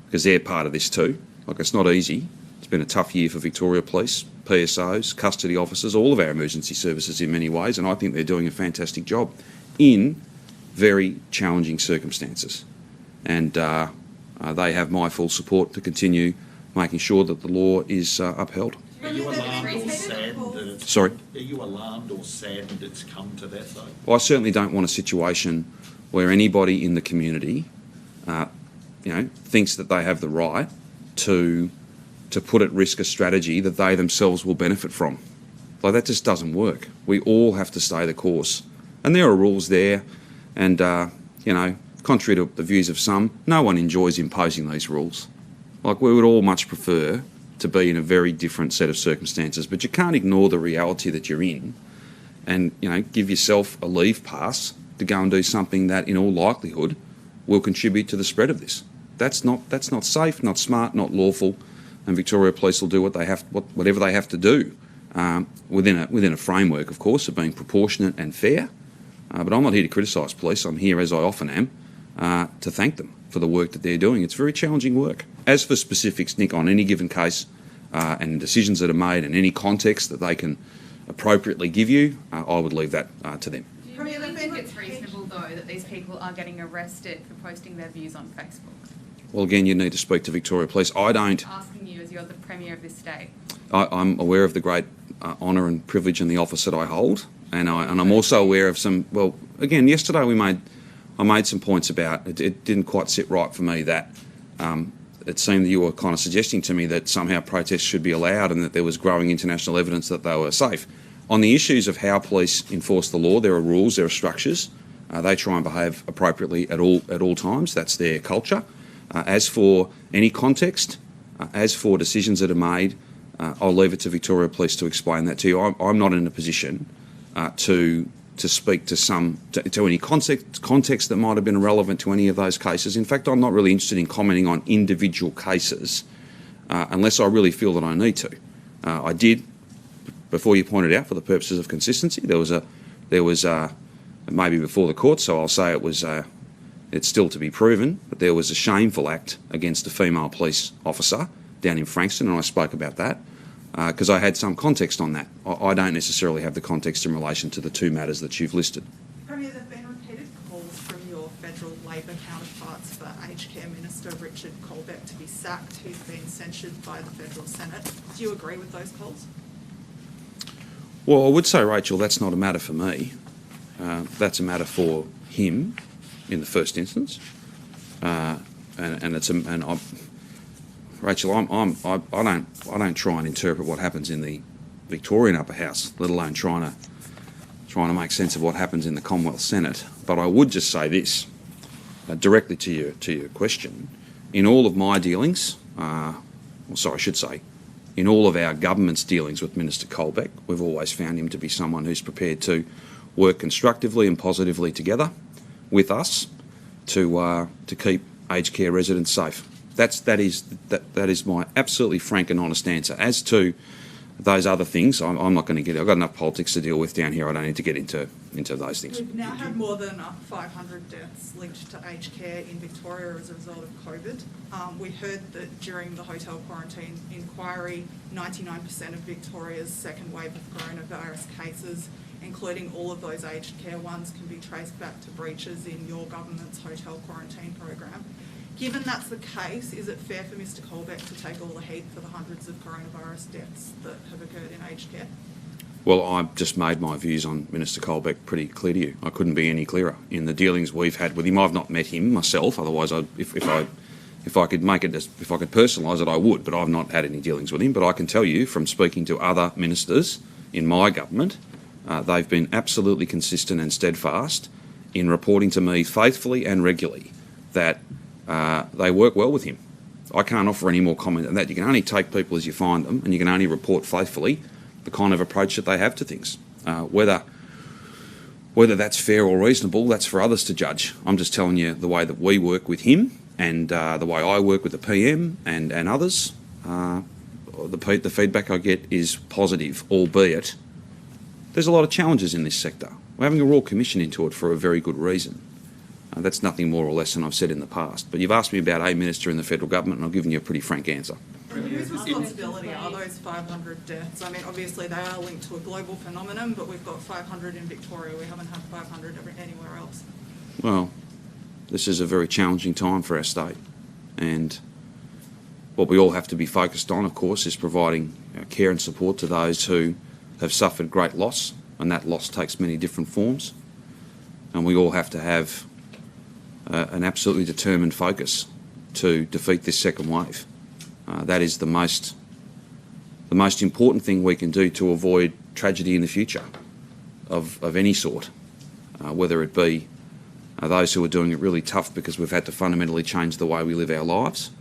because they're part of this too. Like, it's not easy. It's been a tough year for Victoria Police, PSOs, custody officers, all of our emergency services in many ways, and I think they're doing a fantastic job in very challenging circumstances. And they have my full support to continue making sure that the law is upheld. Are you alarmed or saddened that it's... Sorry? Are you alarmed or saddened it's come to that though? Well, I certainly don't want a situation where anybody in the community thinks that they have the right to put at risk a strategy that they themselves will benefit from. Like, that just doesn't work. We all have to stay the course. And there are rules there, and, contrary to the views of some, no one enjoys imposing these rules. Like, we would all much prefer to be in a very different set of circumstances, but you can't ignore the reality that you're in and, give yourself a leave pass to go and do something that, in all likelihood, will contribute to the spread of this. That's not safe, not smart, not lawful, and Victoria Police will do whatever they have to do within a framework, of course, of being proportionate and fair. But I'm not here to criticise police. I'm here, as I often am, to thank them for the work that they're doing. It's very challenging work. As for specifics, Nick, on any given case and decisions that are made and any context that they can appropriately give you, I would leave that to them. Do you really think it's reasonable, though, that these people are getting arrested for posting their views on Facebook? Well, again, you need to speak to Victoria Police. I don't... I'm asking you as you're the Premier of this state. I'm aware of the great honour and privilege in the office that I hold, and I'm also aware of some... Well, again, yesterday I made some points about... It didn't quite sit right for me that it seemed that you were kind of suggesting to me that somehow protests should be allowed and that there was growing international evidence that they were safe. On the issues of how police enforce the law, there are rules, there are structures. They try and behave appropriately at all times. That's their culture. As for any context, as for decisions that are made, I'll leave it to Victoria Police to explain that to you. I'm not in a position to speak to any context that might have been relevant to any of those cases. In fact, I'm not really interested in commenting on individual cases unless I really feel that I need to. I did, before you pointed out, for the purposes of consistency, there was maybe before the court, so I'll say it's still to be proven, but there was a shameful act against a female police officer down in Frankston, and I spoke about that because I had some context on that. I don't necessarily have the context in relation to the two matters that you've listed. Premier, there have been repeated calls from your federal Labor counterparts for Aged Care Minister Richard Colbeck to be sacked, who's been censured by the federal Senate. Do you agree with those calls? Well, I would say, Rachel, that's not a matter for me. That's a matter for him in the first instance, Rachel, I don't try and interpret what happens in the Victorian Upper House, let alone trying to make sense of what happens in the Commonwealth Senate. But I would just say this directly to your question: in all of my dealings, in all of our government's dealings with Minister Colbeck, we've always found him to be someone who's prepared to work constructively and positively together with us to keep aged care residents safe. That is my absolutely frank and honest answer. As to those other things, I'm not going to get. I've got enough politics to deal with down here. I don't need to get into those things. We've now had more than 500 deaths linked to aged care in Victoria as a result of COVID. We heard that during the hotel quarantine inquiry, 99% of Victoria's second wave of coronavirus cases, including all of those aged care ones, can be traced back to breaches in your government's hotel quarantine program. Given that's the case, is it fair for Mr Colbeck to take all the heat for the hundreds of coronavirus deaths that have occurred in aged care? Well, I've just made my views on Minister Colbeck pretty clear to you. I couldn't be any clearer. In the dealings we've had with him, I've not met him myself. Otherwise, if I could personalise it, I would. But I've not had any dealings with him. But I can tell you from speaking to other ministers in my government, they've been absolutely consistent and steadfast in reporting to me faithfully and regularly that they work well with him. I can't offer any more comment than that. You can only take people as you find them, and you can only report faithfully the kind of approach that they have to things. Whether that's fair or reasonable, that's for others to judge. I'm just telling you the way that we work with him and the way I work with the PM and others. The feedback I get is positive, albeit there's a lot of challenges in this sector. We're having a Royal Commission into it for a very good reason. That's nothing more or less than I've said in the past. But you've asked me about a minister in the federal government, and I've given you a pretty frank answer. Whose responsibility are those 500 deaths? I mean, obviously they are linked to a global phenomenon, but we've got 500 in Victoria. We haven't had 500 anywhere else. Well, this is a very challenging time for our state. And what we all have to be focused on, of course, is providing care and support to those who have suffered great loss, and that loss takes many different forms. And we all have to have an absolutely determined focus to defeat this second wave. That is the most important thing we can do to avoid tragedy in the future of any sort, whether it be those who are doing it really tough because we've had to fundamentally change the way we live our lives,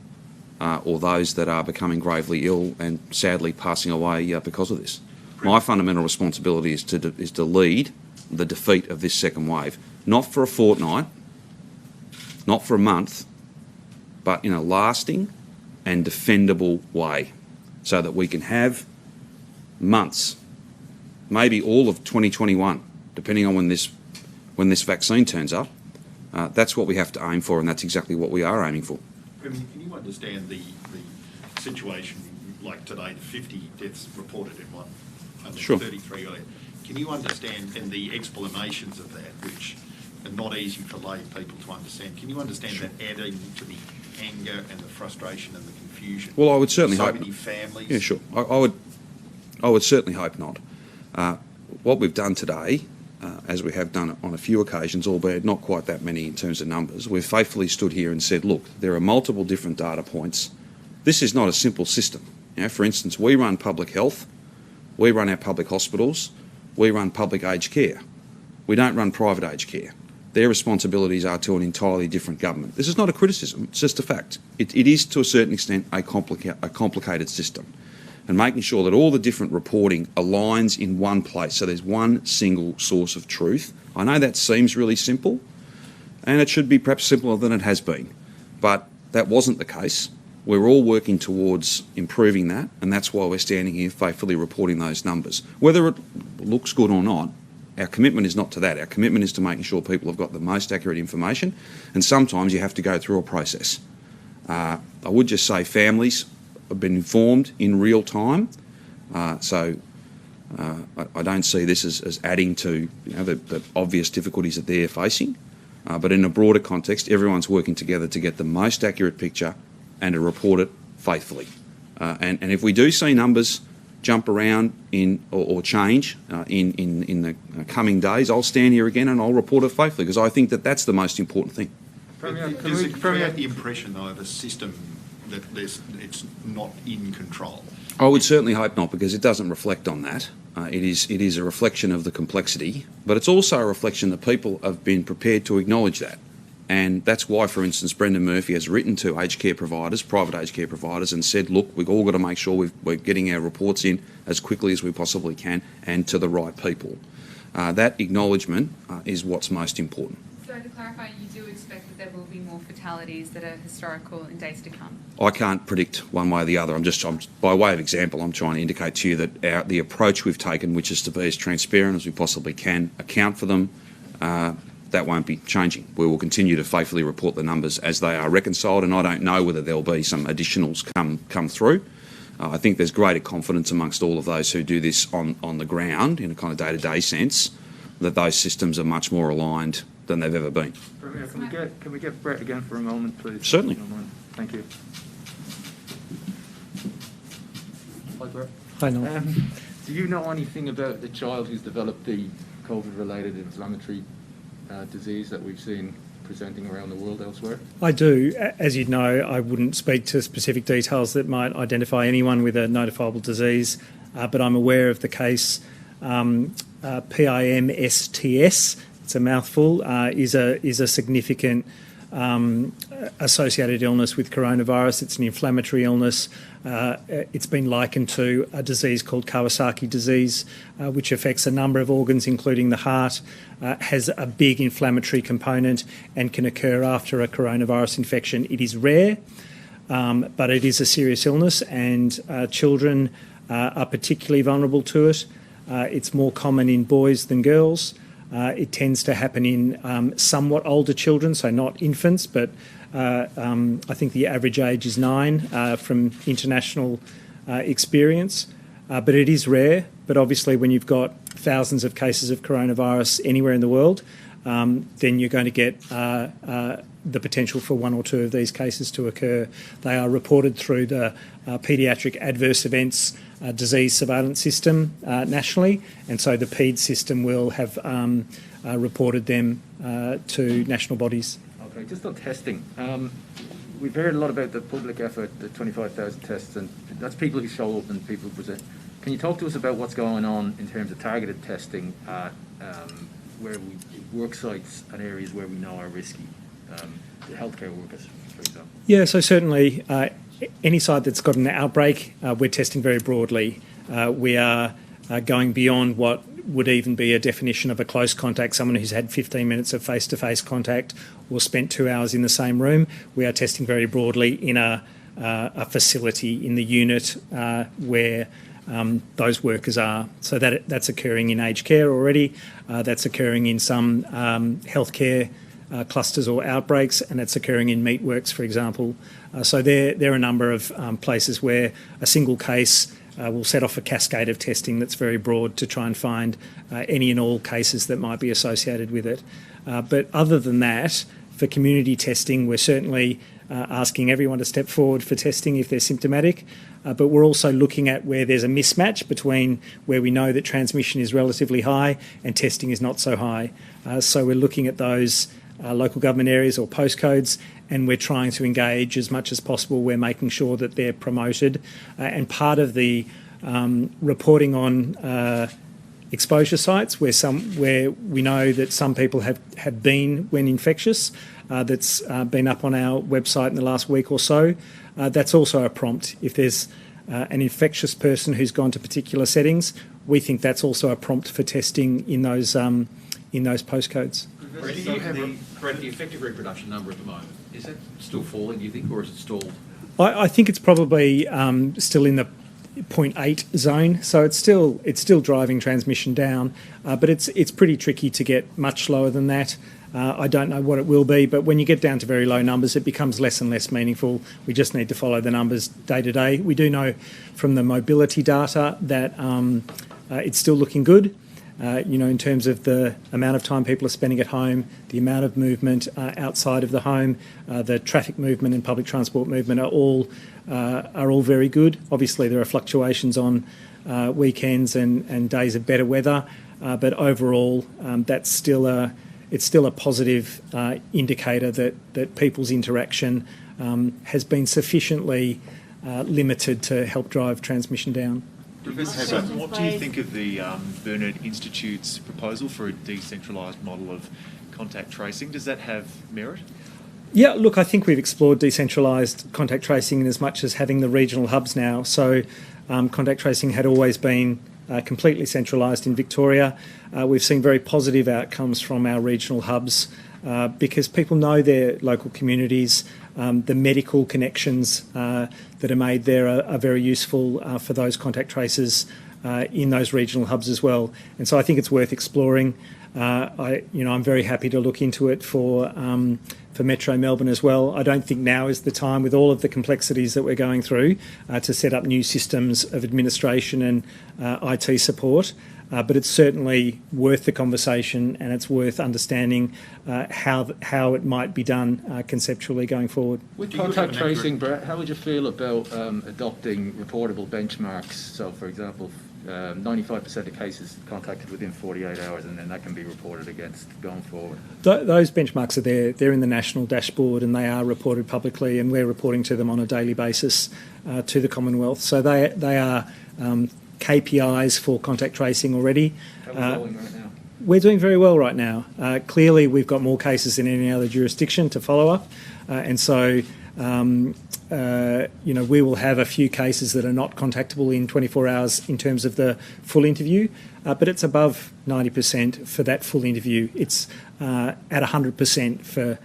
or those that are becoming gravely ill and sadly passing away because of this. My fundamental responsibility is to lead the defeat of this second wave, not for a fortnight, not for a month, but in a lasting and defendable way, so that we can have months, maybe all of 2021, depending on when this vaccine turns up. That's what we have to aim for, and that's exactly what we are aiming for. Can you understand the situation like today, the 50 deaths reported in one, and Sure. 33 earlier? Can you understand, and the explanations of that, which are not easy for lay people to understand, can you understand Sure. that adding to the anger and the frustration and the confusion? Well, I would certainly so hope many not. families. Yeah, sure. I would certainly hope not. What we've done today, as we have done on a few occasions, albeit not quite that many in terms of numbers, we've faithfully stood here and said, look, there are multiple different data points. This is not a simple system. For instance, we run public health, we run our public hospitals, we run public aged care. We don't run private aged care. Their responsibilities are to an entirely different government. This is not a criticism, it's just a fact. It is, to a certain extent, a complicated system. And making sure that all the different reporting aligns in one place, so there's one single source of truth. I know that seems really simple, and it should be perhaps simpler than it has been, but that wasn't the case. We're all working towards improving that, and that's why we're standing here faithfully reporting those numbers. Whether it looks good or not, our commitment is not to that. Our commitment is to making sure people have got the most accurate information, and sometimes you have to go through a process. I would just say families have been informed in real time, so I don't see this as adding to the obvious difficulties that they're facing, but in a broader context, everyone's working together to get the most accurate picture and to report it faithfully. And if we do see numbers jump around or change in the coming days, I'll stand here again and I'll report it faithfully, because I think that that's the most important thing. Does it create the impression, though, of a system that it's not in control? I would certainly hope not, because it doesn't reflect on that. It is a reflection of the complexity, but it's also a reflection that people have been prepared to acknowledge that. And that's why, for instance, Brendan Murphy has written to aged care providers, private aged care providers, and said, look, we've all got to make sure we're getting our reports in as quickly as we possibly can and to the right people. That acknowledgement is what's most important. So to clarify, you do expect that there will be more fatalities that are historical in days to come? I can't predict one way or the other. I'm by way of example, I'm trying to indicate to you that the approach we've taken, which is to be as transparent as we possibly can, account for them, that won't be changing. We will continue to faithfully report the numbers as they are reconciled, and I don't know whether there'll be some additionals come through. I think there's greater confidence amongst all of those who do this on the ground in a kind of day-to-day sense that those systems are much more aligned than they've ever been. Premier, can we get Brett again for a moment, please? Certainly. Thank you. Hi, Brett. Hi, Noel. Do you know anything about the child who's developed the COVID-related inflammatory disease that we've seen presenting around the world elsewhere? I do. As you'd know, I wouldn't speak to specific details that might identify anyone with a notifiable disease, but I'm aware of the case. PIMSTS, it's a mouthful, is a significant associated illness with coronavirus. It's an inflammatory illness. It's been likened to a disease called Kawasaki disease, which affects a number of organs, including the heart, has a big inflammatory component and can occur after a coronavirus infection. It is rare, but it is a serious illness, and children are particularly vulnerable to it. It's more common in boys than girls. It tends to happen in somewhat older children, so not infants, but I think the average age is 9 from international experience. But it is rare, but obviously when you've got thousands of cases of coronavirus anywhere in the world, then you're going to get the potential for 1 or 2 of these cases to occur. They are reported through the Paediatric Adverse Events Disease Surveillance System nationally, and so the PED system will have reported them to national bodies. Okay, just on testing. We've heard a lot about the public effort, the 25,000 tests, and that's people who show up and people who present. Can you talk to us about what's going on in terms of targeted testing at where we work sites and areas where we know are risky, the healthcare workers, for example? Yeah, so certainly any site that's got an outbreak, we're testing very broadly. We are going beyond what would even be a definition of a close contact, someone who's had 15 minutes of face-to-face contact or spent 2 hours in the same room. We are testing very broadly in a facility in the unit where those workers are. So that's occurring in aged care already. That's occurring in some healthcare clusters or outbreaks, and it's occurring in meatworks, for example. So there are a number of places where a single case will set off a cascade of testing that's very broad to try and find any and all cases that might be associated with it. But other than that, for community testing, we're certainly asking everyone to step forward for testing if they're symptomatic. But we're also looking at where there's a mismatch between where we know that transmission is relatively high and testing is not so high. So we're looking at those local government areas or postcodes, and we're trying to engage as much as possible. We're making sure that they're promoted. And part of the reporting on exposure sites where we know that some people have been when infectious, that's been up on our website in the last week or so. That's also a prompt. If there's an infectious person who's gone to particular settings, we think that's also a prompt for testing in those postcodes. Brett, do you have the effective reproduction number at the moment? Is that still falling, do you think, or is it stalled? I think it's probably still in the 0.8 zone, so it's still driving transmission down, but it's pretty tricky to get much lower than that. I don't know what it will be, but when you get down to very low numbers, it becomes less and less meaningful. We just need to follow the numbers day to day. We do know from the mobility data that it's still looking good. In terms of the amount of time people are spending at home, the amount of movement outside of the home, the traffic movement and public transport movement are all very good. Obviously, there are fluctuations on weekends and days of better weather, but overall, that's still a positive indicator that people's interaction has been sufficiently limited to help drive transmission down. Professor Haber, what do you think of the Burnet Institute's proposal for a decentralised model of contact tracing? Does that have merit? Yeah, look, I think we've explored decentralised contact tracing in as much as having the regional hubs now. So contact tracing had always been completely centralised in Victoria. We've seen very positive outcomes from our regional hubs because people know their local communities. The medical connections that are made there are very useful for those contact tracers in those regional hubs as well. And so I think it's worth exploring. I'm very happy to look into it for Metro Melbourne as well. I don't think now is the time, with all of the complexities that we're going through, to set up new systems of administration and IT support. But it's certainly worth the conversation, and it's worth understanding how it might be done conceptually going forward. With contact tracing, Brett, how would you feel about adopting reportable benchmarks? So, for example, 95% of cases contacted within 48 hours, and then that can be reported against going forward. Those benchmarks are there. They're in the national dashboard, and they are reported publicly, and we're reporting to them on a daily basis to the Commonwealth. So they are KPIs for contact tracing already. How are we going right now? We're doing very well right now. Clearly, we've got more cases than any other jurisdiction to follow up, and so we will have a few cases that are not contactable in 24 hours in terms of the full interview, but it's above 90% for that full interview. It's at 100% for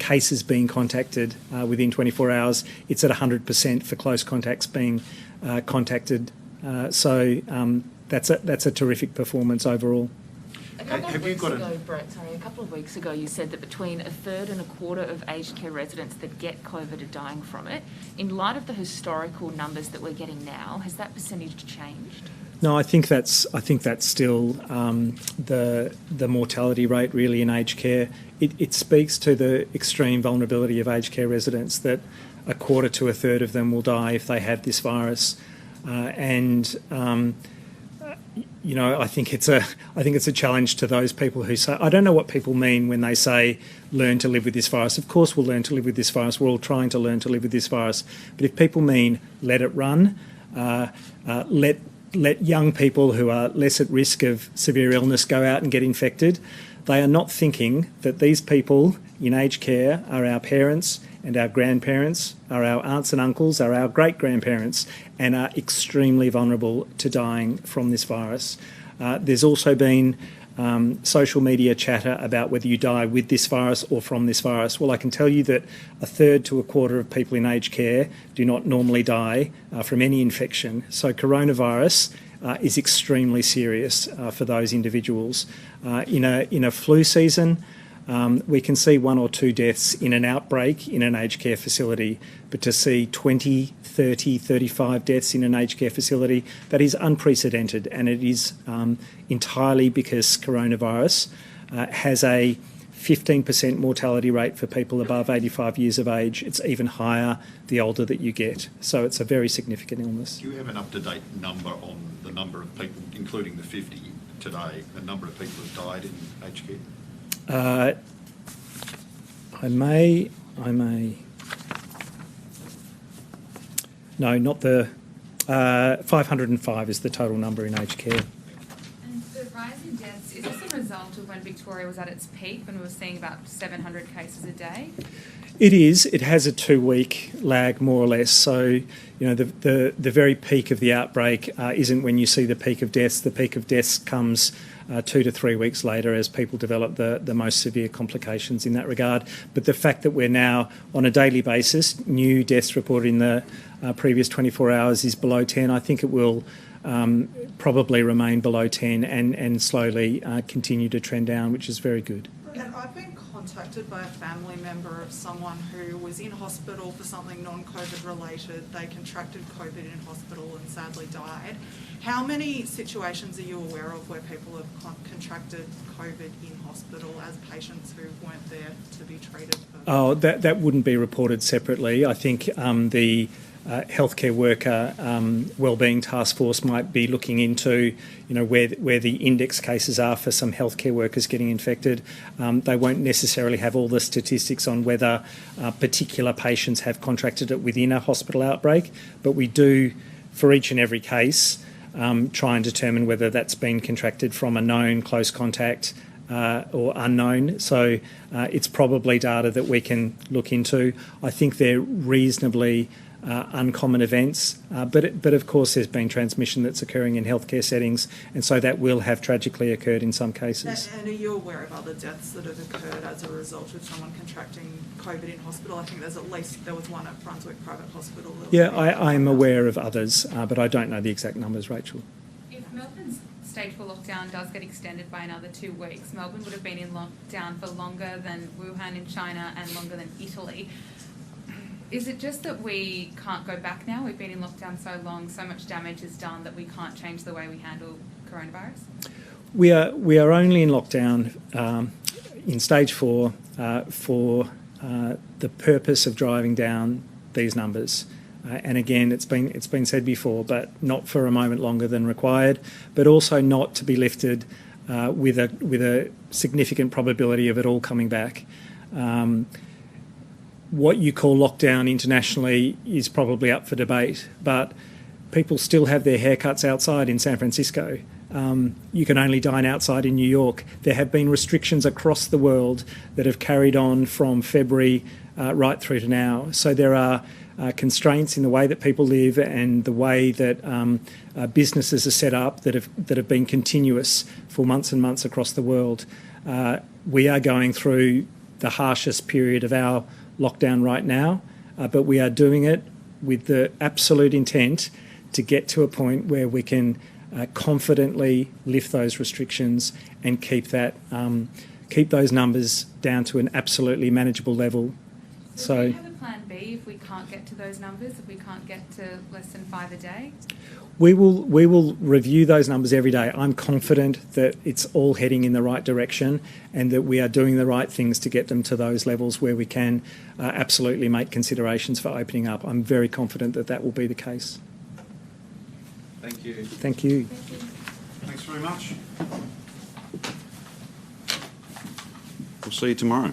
cases being contacted within 24 hours. It's at 100% for close contacts being contacted. So that's a terrific performance overall. A couple of weeks ago, you said that between a third and a quarter of aged care residents that get COVID are dying from it. In light of the historical numbers that we're getting now, has that percentage changed? No, I think that's still the mortality rate really in aged care. It speaks to the extreme vulnerability of aged care residents that a quarter to a third of them will die if they have this virus, I think it's a challenge to those people who say, I don't know what people mean when they say learn to live with this virus. Of course we'll learn to live with this virus. We're all trying to learn to live with this virus. But if people mean let it run, let young people who are less at risk of severe illness go out and get infected, they are not thinking that these people in aged care are our parents and our grandparents, are our aunts and uncles, are our great-grandparents, and are extremely vulnerable to dying from this virus. There's also been social media chatter about whether you die with this virus or from this virus. Well, I can tell you that a third to a quarter of people in aged care do not normally die from any infection. So coronavirus is extremely serious for those individuals. In a flu season, we can see 1 or 2 deaths in an outbreak in an aged care facility, but to see 20, 30, 35 deaths in an aged care facility, that is unprecedented, and it is entirely because coronavirus has a 15% mortality rate for people above 85 years of age. It's even higher the older that you get. So it's a very significant illness. Do you have an up-to-date number on the number of people, including the 50 today, the number of people who died in aged care? I may. No, not the. 505 is the total number in aged care. And the rise in deaths, is this a result of when Victoria was at its peak, when we were seeing about 700 cases a day? It is. It has a 2-week lag, more or less. So, you know, the very peak of the outbreak isn't when you see the peak of deaths. The peak of deaths comes 2 to 3 weeks later as people develop the most severe complications in that regard. But the fact that we're now on a daily basis, new deaths reported in the previous 24 hours is below 10. I think it will probably remain below 10 and slowly continue to trend down, which is very good. And I've been contacted by a family member of someone who was in hospital for something non-COVID related. They contracted COVID in hospital and sadly died. How many situations are you aware of where people have contracted COVID in hospital as patients who weren't there to be treated? Oh, that wouldn't be reported separately. I think the healthcare worker wellbeing task force might be looking into, you know, where the index cases are for some healthcare workers getting infected. They won't necessarily have all the statistics on whether particular patients have contracted it within a hospital outbreak, but we do, for each and every case, try and determine whether that's been contracted from a known close contact or unknown. So it's probably data that we can look into. I think they're reasonably uncommon events, but of course there's been transmission that's occurring in healthcare settings, and so that will have tragically occurred in some cases. And are you aware of other deaths that have occurred as a result of someone contracting COVID in hospital? I think there was one at Brunswick Private Hospital. Yeah, I'm aware of others, but I don't know the exact numbers, Rachel. If Melbourne's stage 4 lockdown does get extended by another 2 weeks, Melbourne would have been in lockdown for longer than Wuhan in China and longer than Italy. Is it just that we can't go back now? We've been in lockdown so long, so much damage is done that we can't change the way we handle coronavirus? We are only in lockdown in stage 4 for the purpose of driving down these numbers. And again, it's been said before, but not for a moment longer than required, but also not to be lifted with a significant probability of it all coming back. What you call lockdown internationally is probably up for debate, but people still have their haircuts outside in San Francisco. You can only dine outside in New York. There have been restrictions across the world that have carried on from February right through to now. So there are constraints in the way that people live and the way that businesses are set up that have been continuous for months and months across the world. We are going through the harshest period of our lockdown right now, but we are doing it with the absolute intent to get to a point where we can confidently lift those restrictions and keep those numbers down to an absolutely manageable level. So do you have a plan B if we can't get to those numbers, if we can't get to less than 5 a day? We will review those numbers every day. I'm confident that it's all heading in the right direction and that we are doing the right things to get them to those levels where we can absolutely make considerations for opening up. I'm very confident that will be the case. Thank you. Thank you. Thanks very much. We'll see you tomorrow.